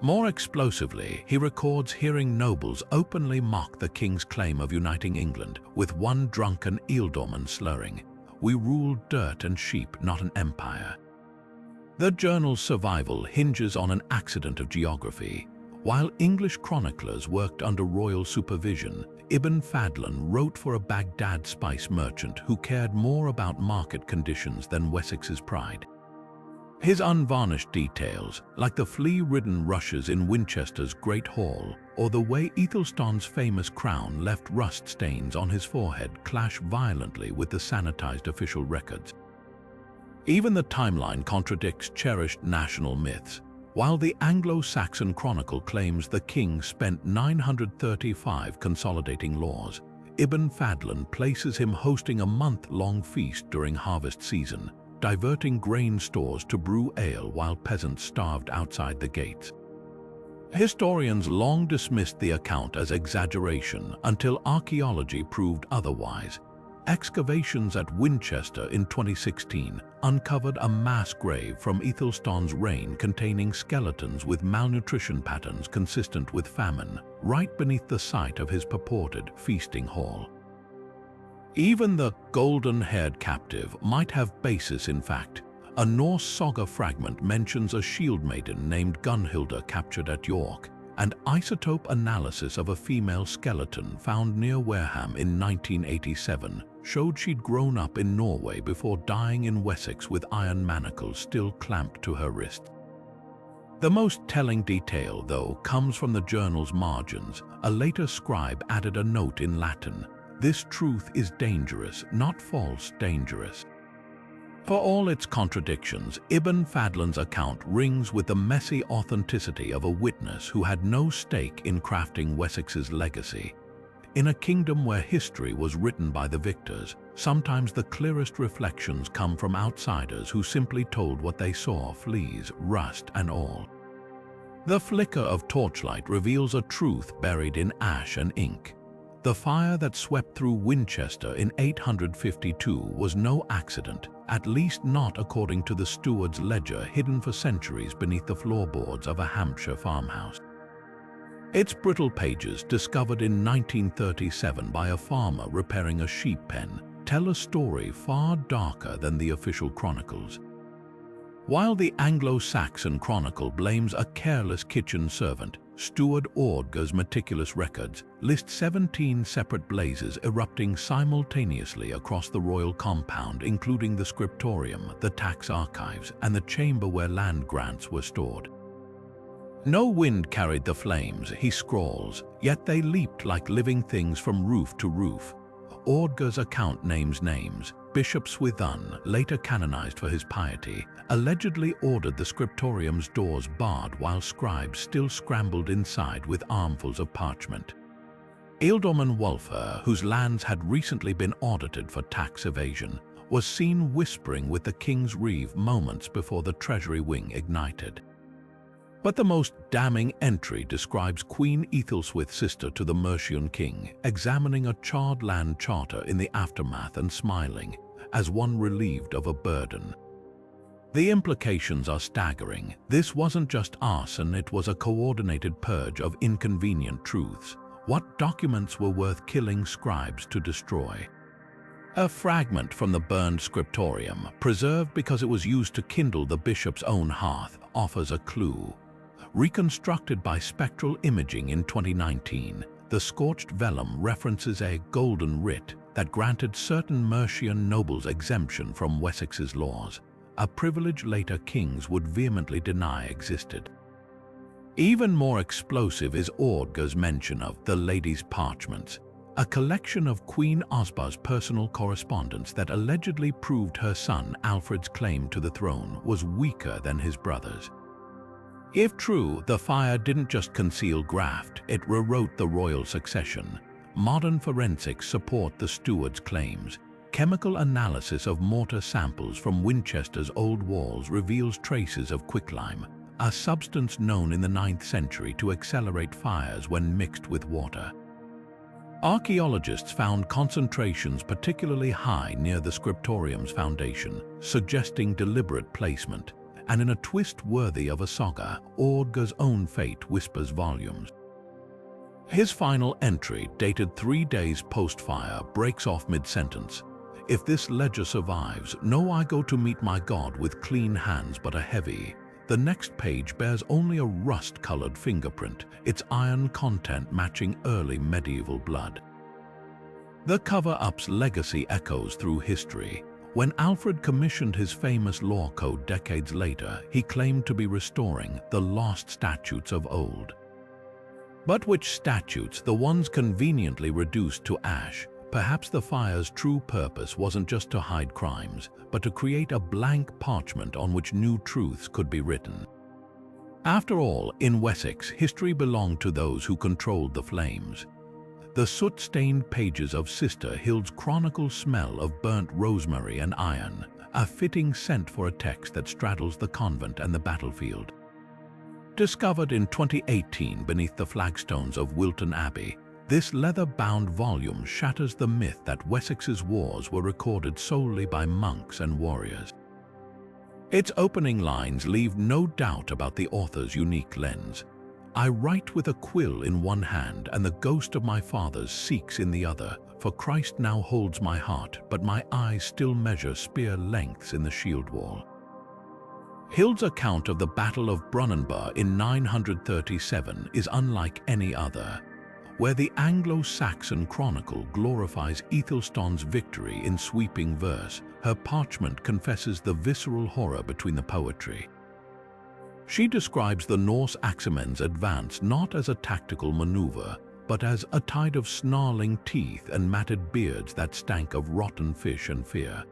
More explosively, he records hearing nobles openly mock the king's claim of uniting England, with one drunken ealdorman slurring, "We rule dirt and sheep, not an empire." The journal's survival hinges on an accident of geography. While English chroniclers worked under royal supervision, Ibn Fadlan wrote for a Baghdad spice merchant who cared more about market conditions than Wessex's pride. His unvarnished details, like the flea-ridden rushes in Winchester's Great Hall, or the way Aethelstan's famous crown left rust stains on his forehead, clash violently with the sanitized official records. Even the timeline contradicts cherished national myths. While the Anglo-Saxon Chronicle claims the king spent 935 consolidating laws, Ibn Fadlan places him hosting a month-long feast during harvest season, diverting grain stores to brew ale while peasants starved outside the gates. Historians long dismissed the account as exaggeration until archaeology proved otherwise. Excavations at Winchester in 2016 uncovered a mass grave from Aethelstan's reign containing skeletons with malnutrition patterns consistent with famine, right beneath the site of his purported feasting hall. Even the golden-haired captive might have basis in fact. A Norse saga fragment mentions a shield maiden named Gunhilda captured at York, and isotope analysis of a female skeleton found near Wareham in 1987 showed she'd grown up in Norway before dying in Wessex with iron manacles still clamped to her wrists. The most telling detail, though, comes from the journal's margins. A later scribe added a note in Latin: "This truth is dangerous, not false, dangerous." For all its contradictions, Ibn Fadlan's account rings with the messy authenticity of a witness who had no stake in crafting Wessex's legacy. In a kingdom where history was written by the victors, sometimes the clearest reflections come from outsiders who simply told what they saw, fleas, rust, and all. The flicker of torchlight reveals a truth buried in ash and ink. The fire that swept through Winchester in 852 was no accident, at least not according to the steward's ledger hidden for centuries beneath the floorboards of a Hampshire farmhouse. Its brittle pages, discovered in 1937 by a farmer repairing a sheep pen, tell a story far darker than the official chronicles. While the Anglo-Saxon chronicle blames a careless kitchen servant, Steward Ordgar's meticulous records list 17 separate blazes erupting simultaneously across the royal compound, including the scriptorium, the tax archives, and the chamber where land grants were stored. No wind carried the flames, he scrawls, yet they leaped like living things from roof to roof. Ordgar's account names names. Bishop Swithun, later canonized for his piety, allegedly ordered the scriptorium's doors barred while scribes still scrambled inside with armfuls of parchment. Ealdorman Wulfhere, whose lands had recently been audited for tax evasion, was seen whispering with the king's reeve moments before the treasury wing ignited. But the most damning entry describes Queen Ealhswith's sister to the Mercian king, examining a charred land charter in the aftermath and smiling, as one relieved of a burden. The implications are staggering. This wasn't just arson, it was a coordinated purge of inconvenient truths. What documents were worth killing scribes to destroy? A fragment from the burned scriptorium, preserved because it was used to kindle the bishop's own hearth, offers a clue. Reconstructed by spectral imaging in 2019, the scorched vellum references a golden writ that granted certain Mercian nobles exemption from Wessex's laws, a privilege later kings would vehemently deny existed. Even more explosive is Ordgar's mention of the Lady's Parchments, a collection of Queen Osbar's personal correspondence that allegedly proved her son Alfred's claim to the throne was weaker than his brother's. If true, the fire didn't just conceal graft, it rewrote the royal succession. Modern forensics support the steward's claims. Chemical analysis of mortar samples from Winchester's old walls reveals traces of quicklime, a substance known in the 9th century to accelerate fires when mixed with water. Archaeologists found concentrations particularly high near the scriptorium's foundation, suggesting deliberate placement. And in a twist worthy of a saga, Ordgar's own fate whispers volumes. His final entry, dated 3 days post-fire, breaks off mid-sentence. If this ledger survives, know I go to meet my God with clean hands but a heavy. The next page bears only a rust-colored fingerprint, its iron content matching early medieval blood. The cover-up's legacy echoes through history. When Alfred commissioned his famous law code decades later, he claimed to be restoring the lost statutes of old. But which statutes? The ones conveniently reduced to ash? Perhaps the fire's true purpose wasn't just to hide crimes, but to create a blank parchment on which new truths could be written. After all, in Wessex, history belonged to those who controlled the flames. The soot-stained pages of Sister Hild's chronicle smell of burnt rosemary and iron, a fitting scent for a text that straddles the convent and the battlefield. Discovered in 2018 beneath the flagstones of Wilton Abbey, this leather-bound volume shatters the myth that Wessex's wars were recorded solely by monks and warriors. Its opening lines leave no doubt about the author's unique lens. I write with a quill in one hand, and the ghost of my fathers seeks in the other, for Christ now holds my heart, but my eyes still measure spear lengths in the shield wall. Hild's account of the Battle of Brunanburh in 937 is unlike any other. Where the Anglo-Saxon chronicle glorifies Aethelstan's victory in sweeping verse, her parchment confesses the visceral horror between the poetry. She describes the Norse axemen's advance not as a tactical maneuver, but as a tide of snarling teeth and matted beards that stank of rotten fish and fear.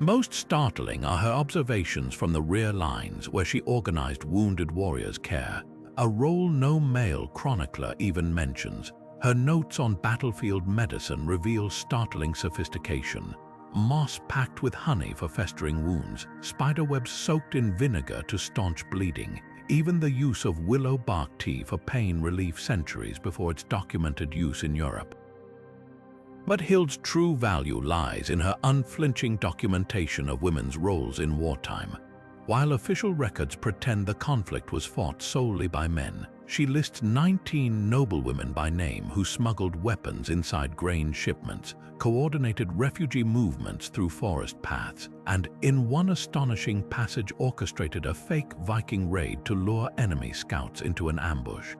Most startling are her observations from the rear lines, where she organized wounded warriors' care, a role no male chronicler even mentions. Her notes on battlefield medicine reveal startling sophistication. Moss packed with honey for festering wounds, spiderwebs soaked in vinegar to staunch bleeding, even the use of willow bark tea for pain relief centuries before its documented use in Europe. But Hild's true value lies in her unflinching documentation of women's roles in wartime. While official records pretend the conflict was fought solely by men, she lists 19 noblewomen by name who smuggled weapons inside grain shipments, coordinated refugee movements through forest paths, and in one astonishing passage orchestrated a fake Viking raid to lure enemy scouts into an ambush.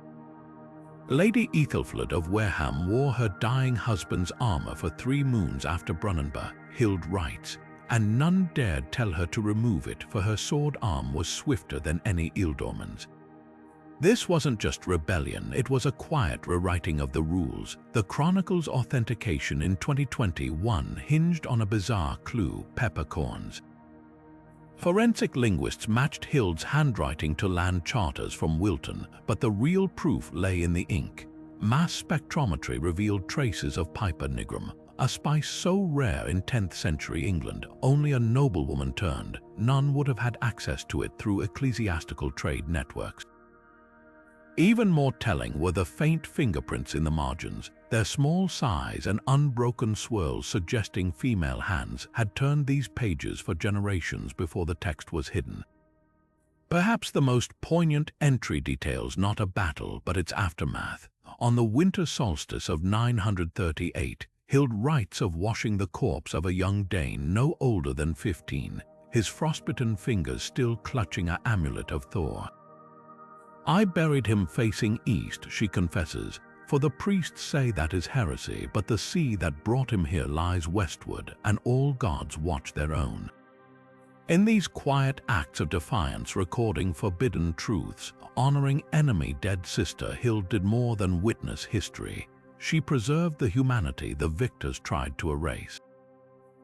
Lady Ealhswith of Wareham wore her dying husband's armor for 3 moons after Brunanburh, Hild writes, and none dared tell her to remove it, for her sword arm was swifter than any ealdorman's. This wasn't just rebellion, it was a quiet rewriting of the rules. The Chronicles' authentication in 2021 hinged on a bizarre clue: peppercorns. Forensic linguists matched Hild's handwriting to land charters from Wilton, but the real proof lay in the ink. Mass spectrometry revealed traces of piper nigrum, a spice so rare in 10th century England only a noblewoman turned. None would have had access to it through ecclesiastical trade networks. Even more telling were the faint fingerprints in the margins. Their small size and unbroken swirls suggesting female hands had turned these pages for generations before the text was hidden. Perhaps the most poignant entry details not a battle but its aftermath. On the winter solstice of 938, Hild writes of washing the corpse of a young Dane no older than 15, his frostbitten fingers still clutching an amulet of Thor. "I buried him facing east," she confesses, "for the priests say that is heresy, but the sea that brought him here lies westward, and all gods watch their own." In these quiet acts of defiance, recording forbidden truths, honoring enemy dead sister, Hild did more than witness history. She preserved the humanity the victors tried to erase.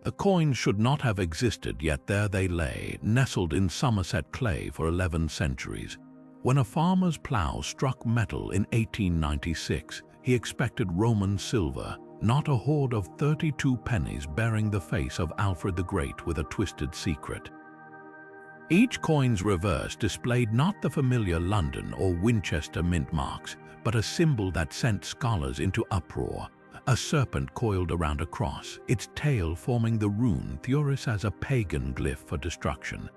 The coins should not have existed, yet there they lay, nestled in Somerset clay for 11 centuries. When a farmer's plough struck metal in 1896, he expected Roman silver, not a hoard of 32 pennies bearing the face of Alfred the Great with a twisted secret. Each coin's reverse displayed not the familiar London or Winchester mint marks, but a symbol that sent scholars into uproar: a serpent coiled around a cross, its tail forming the rune Thuris as a pagan glyph for destruction.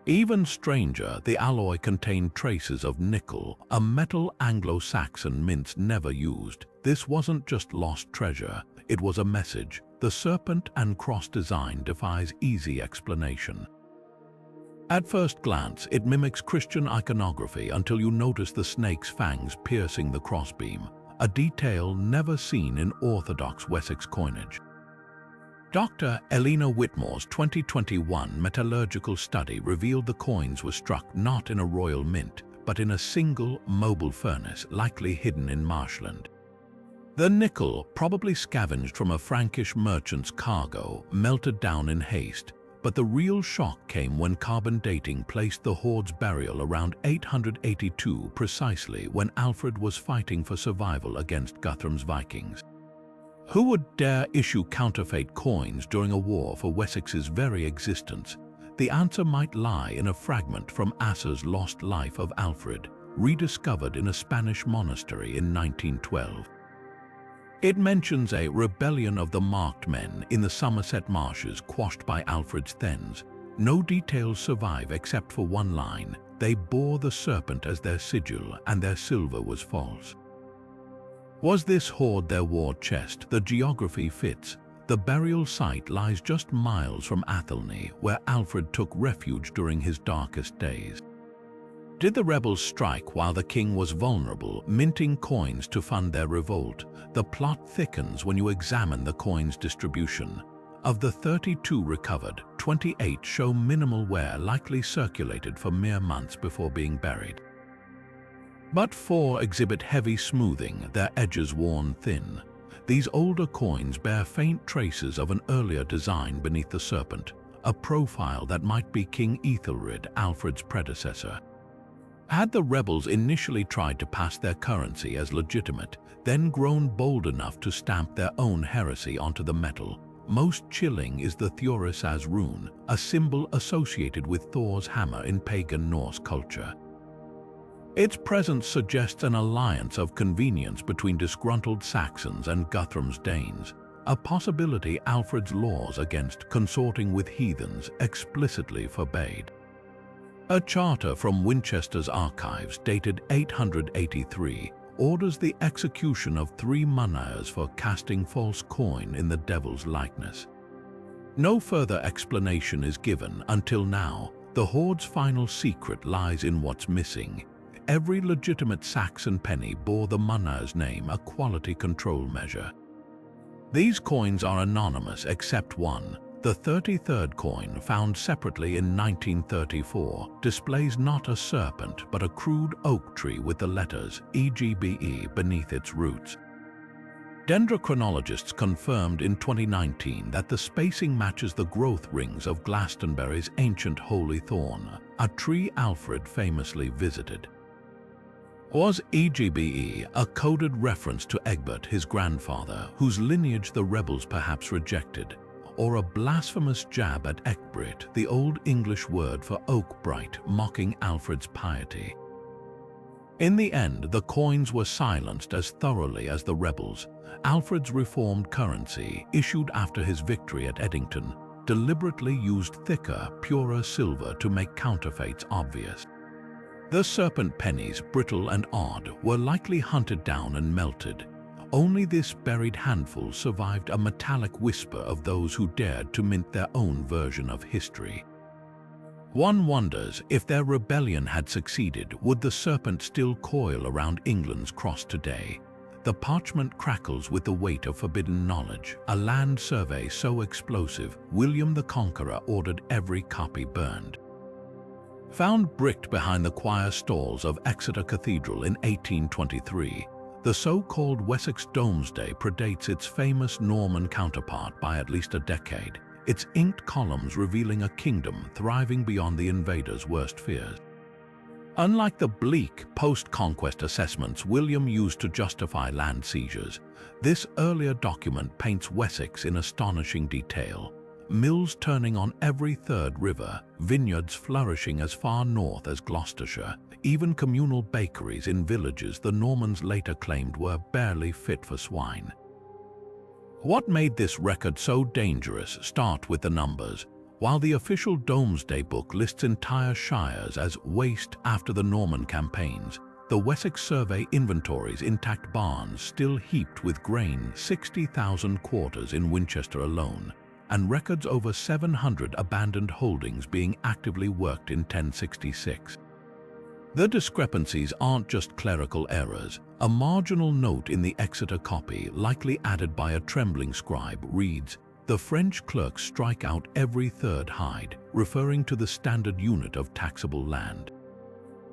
Even stranger, the alloy contained traces of nickel, a metal Anglo-Saxon mints never used. This wasn't just lost treasure, it was a message. The serpent and cross design defies easy explanation. At first glance, it mimics Christian iconography until you notice the snake's fangs piercing the crossbeam, a detail never seen in Orthodox Wessex coinage. Dr. Elena Whitmore's 2021 metallurgical study revealed the coins were struck not in a royal mint, but in a single mobile furnace, likely hidden in marshland. The nickel, probably scavenged from a Frankish merchant's cargo, melted down in haste, but the real shock came when carbon dating placed the hoard's burial around 882, precisely when Alfred was fighting for survival against Guthrum's Vikings. Who would dare issue counterfeit coins during a war for Wessex's very existence? The answer might lie in a fragment from Asser's Lost Life of Alfred, rediscovered in a Spanish monastery in 1912. It mentions a rebellion of the marked men in the Somerset marshes quashed by Alfred's Thens. No details survive except for one line: they bore the serpent as their sigil, and their silver was false. Was this hoard their war chest? The geography fits. The burial site lies just miles from Athelney, where Alfred took refuge during his darkest days. Did the rebels strike while the king was vulnerable, minting coins to fund their revolt? The plot thickens when you examine the coin's distribution. Of the 32 recovered, 28 show minimal wear, likely circulated for mere months before being buried. But 4 exhibit heavy smoothing, their edges worn thin. These older coins bear faint traces of an earlier design beneath the serpent, a profile that might be King Ethelred, Alfred's predecessor. Had the rebels initially tried to pass their currency as legitimate, then grown bold enough to stamp their own heresy onto the metal? Most chilling is the Thuris as rune, a symbol associated with Thor's hammer in pagan Norse culture. Its presence suggests an alliance of convenience between disgruntled Saxons and Guthrum's Danes. a possibility Alfred's laws against consorting with heathens explicitly forbade. A charter from Winchester's archives dated 883 orders the execution of 3 moneyers for casting false coin in the devil's likeness. No further explanation is given until now. The hoard's final secret lies in what's missing. Every legitimate Saxon penny bore the moneyer's name, a quality control measure. These coins are anonymous except one. The 33rd coin, found separately in 1934, displays not a serpent but a crude oak tree with the letters EGBE beneath its roots. Dendrochronologists confirmed in 2019 that the spacing matches the growth rings of Glastonbury's ancient holy thorn, a tree Alfred famously visited. Was EGBE a coded reference to Egbert, his grandfather, whose lineage the rebels perhaps rejected, or a blasphemous jab at Ecgbrit, the Old English word for oak bright, mocking Alfred's piety? In the end, the coins were silenced as thoroughly as the rebels. Alfred's reformed currency, issued after his victory at Edington, deliberately used thicker, purer silver to make counterfeits obvious. The serpent pennies, brittle and odd, were likely hunted down and melted. Only this buried handful survived a metallic whisper of those who dared to mint their own version of history. One wonders, if their rebellion had succeeded, would the serpent still coil around England's cross today? The parchment crackles with the weight of forbidden knowledge. A land survey so explosive, William the Conqueror ordered every copy burned. Found bricked behind the choir stalls of Exeter Cathedral in 1823, the so-called Wessex Domesday predates its famous Norman counterpart by at least a decade, its inked columns revealing a kingdom thriving beyond the invaders' worst fears. Unlike the bleak post-conquest assessments William used to justify land seizures, this earlier document paints Wessex in astonishing detail. Mills turning on every third river, vineyards flourishing as far north as Gloucestershire, even communal bakeries in villages the Normans later claimed were barely fit for swine. What made this record so dangerous? Start with the numbers. While the official Domesday Book lists entire shires as waste after the Norman campaigns, the Wessex Survey inventories intact barns still heaped with grain, 60,000 quarters in Winchester alone, and records over 700 abandoned holdings being actively worked in 1066. The discrepancies aren't just clerical errors. A marginal note in the Exeter copy, likely added by a trembling scribe, reads, "The French clerks strike out every third hide," referring to the standard unit of taxable land.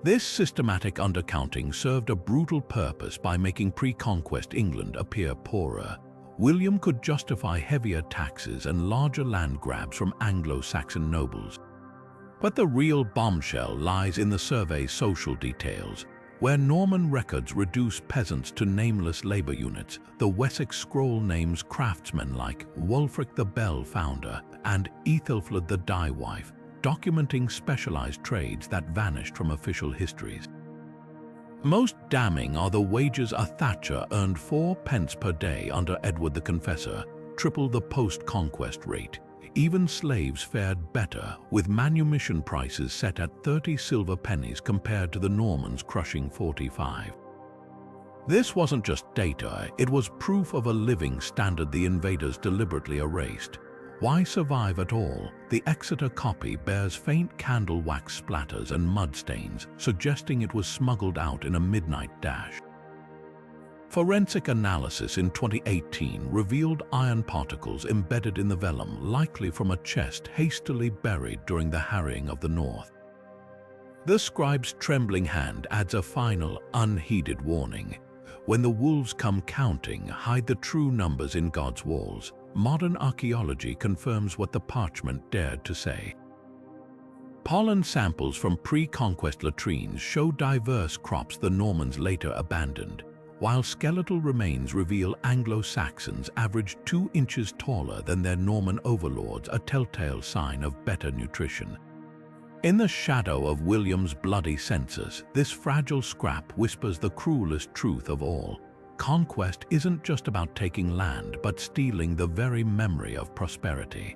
This systematic undercounting served a brutal purpose by making pre-conquest England appear poorer. William could justify heavier taxes and larger land grabs from Anglo-Saxon nobles. But the real bombshell lies in the survey's social details. Where Norman records reduce peasants to nameless labor units, the Wessex scroll names craftsmen like Wulfric the Bell founder and Ealhswith the dye wife, documenting specialized trades that vanished from official histories. Most damning are the wages a thatcher earned 4 pence per day under Edward the Confessor, triple the post-conquest rate. Even slaves fared better, with manumission prices set at 30 silver pennies compared to the Normans' crushing 45. This wasn't just data, it was proof of a living standard the invaders deliberately erased. Why survive at all? The Exeter copy bears faint candle wax splatters and mud stains, suggesting it was smuggled out in a midnight dash. Forensic analysis in 2018 revealed iron particles embedded in the vellum, likely from a chest hastily buried during the harrying of the north. The scribe's trembling hand adds a final, unheeded warning. When the wolves come counting, hide the true numbers in God's walls. Modern archaeology confirms what the parchment dared to say. Pollen samples from pre-conquest latrines show diverse crops the Normans later abandoned, while skeletal remains reveal Anglo-Saxons averaged 2 inches taller than their Norman overlords, a telltale sign of better nutrition. In the shadow of William's bloody census, this fragile scrap whispers the cruelest truth of all. conquest isn't just about taking land, but stealing the very memory of prosperity.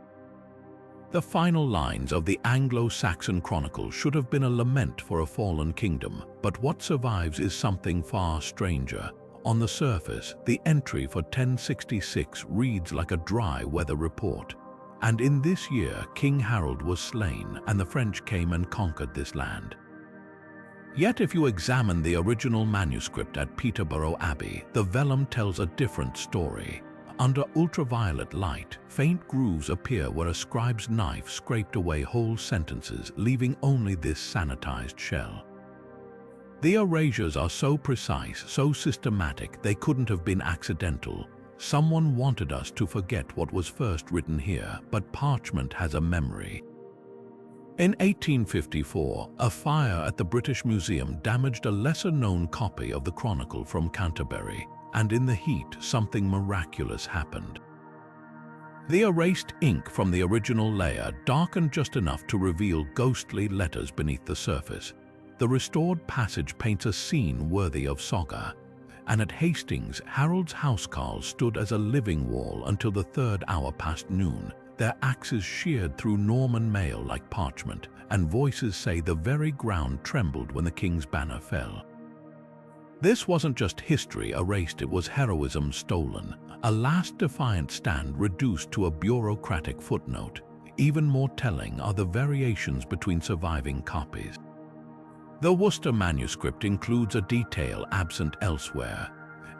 The final lines of the Anglo-Saxon Chronicles should have been a lament for a fallen kingdom, but what survives is something far stranger. On the surface, the entry for 1066 reads like a dry weather report. And in this year, King Harold was slain, and the French came and conquered this land. Yet if you examine the original manuscript at Peterborough Abbey, the vellum tells a different story. Under ultraviolet light, faint grooves appear where a scribe's knife scraped away whole sentences, leaving only this sanitized shell. The erasures are so precise, so systematic, they couldn't have been accidental. Someone wanted us to forget what was first written here, but parchment has a memory. In 1854, a fire at the British Museum damaged a lesser-known copy of the Chronicle from Canterbury, and in the heat, something miraculous happened. The erased ink from the original layer darkened just enough to reveal ghostly letters beneath the surface. The restored passage paints a scene worthy of saga, and at Hastings, Harold's housecarls stood as a living wall until the 3rd hour past noon, their axes sheared through Norman mail like parchment, and voices say the very ground trembled when the king's banner fell. This wasn't just history erased, it was heroism stolen, a last defiant stand reduced to a bureaucratic footnote. Even more telling are the variations between surviving copies. The Worcester manuscript includes a detail absent elsewhere,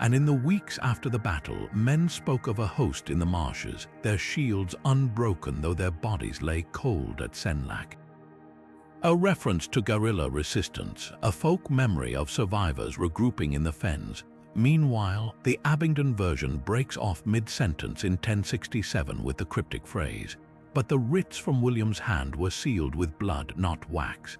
and in the weeks after the battle, men spoke of a host in the marshes, their shields unbroken though their bodies lay cold at Senlac. A reference to guerrilla resistance, a folk memory of survivors regrouping in the fens. Meanwhile, the Abingdon version breaks off mid-sentence in 1067 with the cryptic phrase, "But the writs from William's hand were sealed with blood, not wax."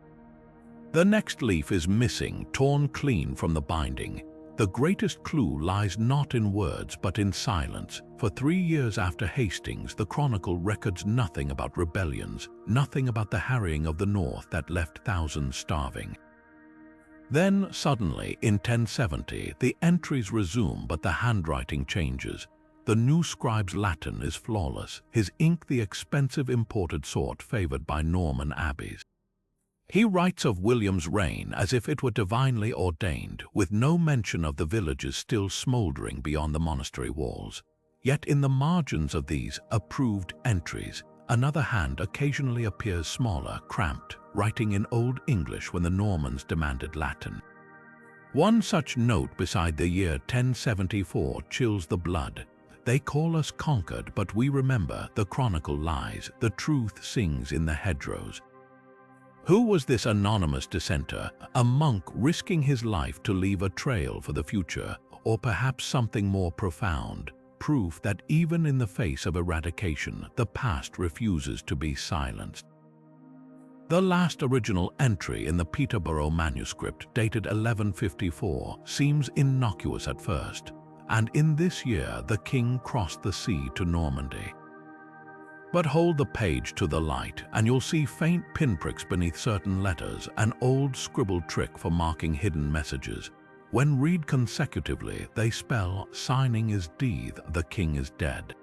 The next leaf is missing, torn clean from the binding. The greatest clue lies not in words but in silence. For 3 years after Hastings, the Chronicle records nothing about rebellions, nothing about the harrying of the north that left thousands starving. Then, suddenly, in 1070, the entries resume but the handwriting changes. The new scribe's Latin is flawless, his ink the expensive imported sort favored by Norman abbeys. He writes of William's reign as if it were divinely ordained, with no mention of the villages still smouldering beyond the monastery walls. Yet in the margins of these approved entries, another hand occasionally appears smaller, cramped, writing in Old English when the Normans demanded Latin. One such note beside the year 1074 chills the blood. "They call us conquered, but we remember, the chronicle lies, the truth sings in the hedgerows." Who was this anonymous dissenter? A monk risking his life to leave a trail for the future, or perhaps something more profound, proof that even in the face of eradication, the past refuses to be silenced. The last original entry in the Peterborough manuscript, dated 1154, seems innocuous at first, and in this year the king crossed the sea to Normandy. But hold the page to the light, and you'll see faint pinpricks beneath certain letters, an old scribbled trick for marking hidden messages. When read consecutively, they spell, "Signing is deed, the king is dead."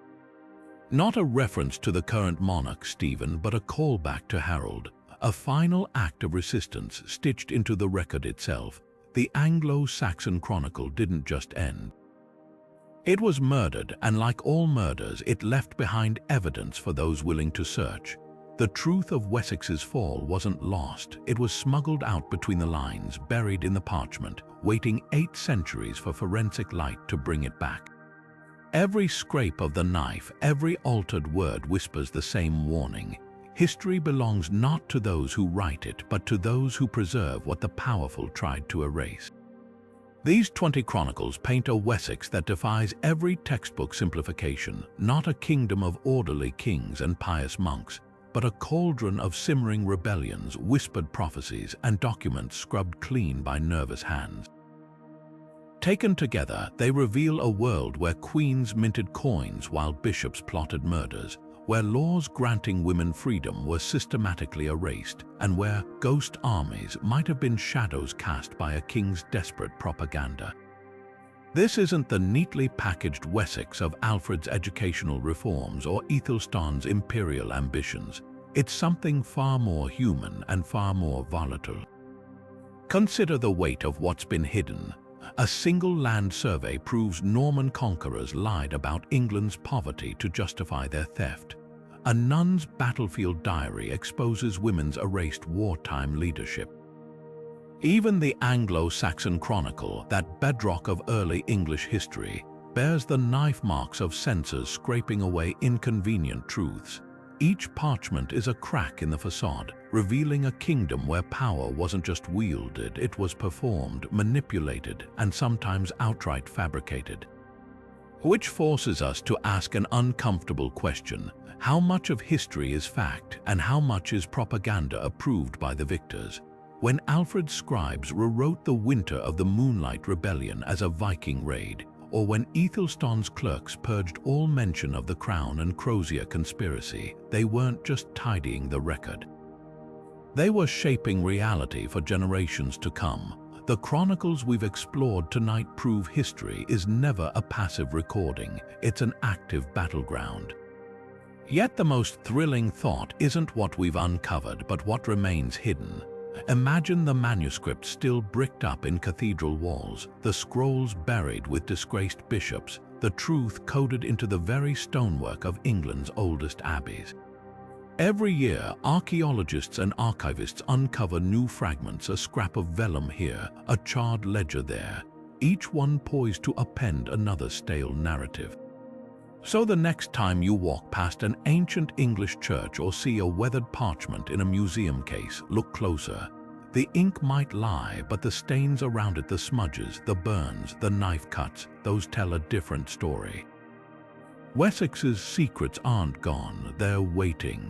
Not a reference to the current monarch, Stephen, but a callback to Harold, a final act of resistance stitched into the record itself. The Anglo-Saxon Chronicle didn't just end. It was murdered, and like all murders, it left behind evidence for those willing to search. The truth of Wessex's fall wasn't lost, it was smuggled out between the lines, buried in the parchment, waiting 8 centuries for forensic light to bring it back. Every scrape of the knife, every altered word whispers the same warning. History belongs not to those who write it, but to those who preserve what the powerful tried to erase. These 20 chronicles paint a Wessex that defies every textbook simplification, not a kingdom of orderly kings and pious monks, but a cauldron of simmering rebellions, whispered prophecies, and documents scrubbed clean by nervous hands. Taken together, they reveal a world where queens minted coins while bishops plotted murders, where laws granting women freedom were systematically erased, and where ghost armies might have been shadows cast by a king's desperate propaganda. This isn't the neatly packaged Wessex of Alfred's educational reforms or Aethelstan's imperial ambitions. It's something far more human and far more volatile. Consider the weight of what's been hidden. A single land survey proves Norman conquerors lied about England's poverty to justify their theft. A nun's battlefield diary exposes women's erased wartime leadership. Even the Anglo-Saxon Chronicle, that bedrock of early English history, bears the knife marks of censors scraping away inconvenient truths. Each parchment is a crack in the facade, revealing a kingdom where power wasn't just wielded, it was performed, manipulated, and sometimes outright fabricated. Which forces us to ask an uncomfortable question: how much of history is fact and how much is propaganda approved by the victors? When Alfred's scribes rewrote the Winter of the Moonlight Rebellion as a Viking raid, or when Aethelstan's clerks purged all mention of the Crown and Crozier conspiracy, they weren't just tidying the record. They were shaping reality for generations to come. The chronicles we've explored tonight prove history is never a passive recording, it's an active battleground. Yet the most thrilling thought isn't what we've uncovered, but what remains hidden. Imagine the manuscripts still bricked up in cathedral walls, the scrolls buried with disgraced bishops, the truth coded into the very stonework of England's oldest abbeys. Every year, archaeologists and archivists uncover new fragments, a scrap of vellum here, a charred ledger there, each one poised to append another stale narrative. So the next time you walk past an ancient English church or see a weathered parchment in a museum case, look closer. The ink might lie, but the stains around it, the smudges, the burns, the knife cuts, those tell a different story. Wessex's secrets aren't gone, they're waiting.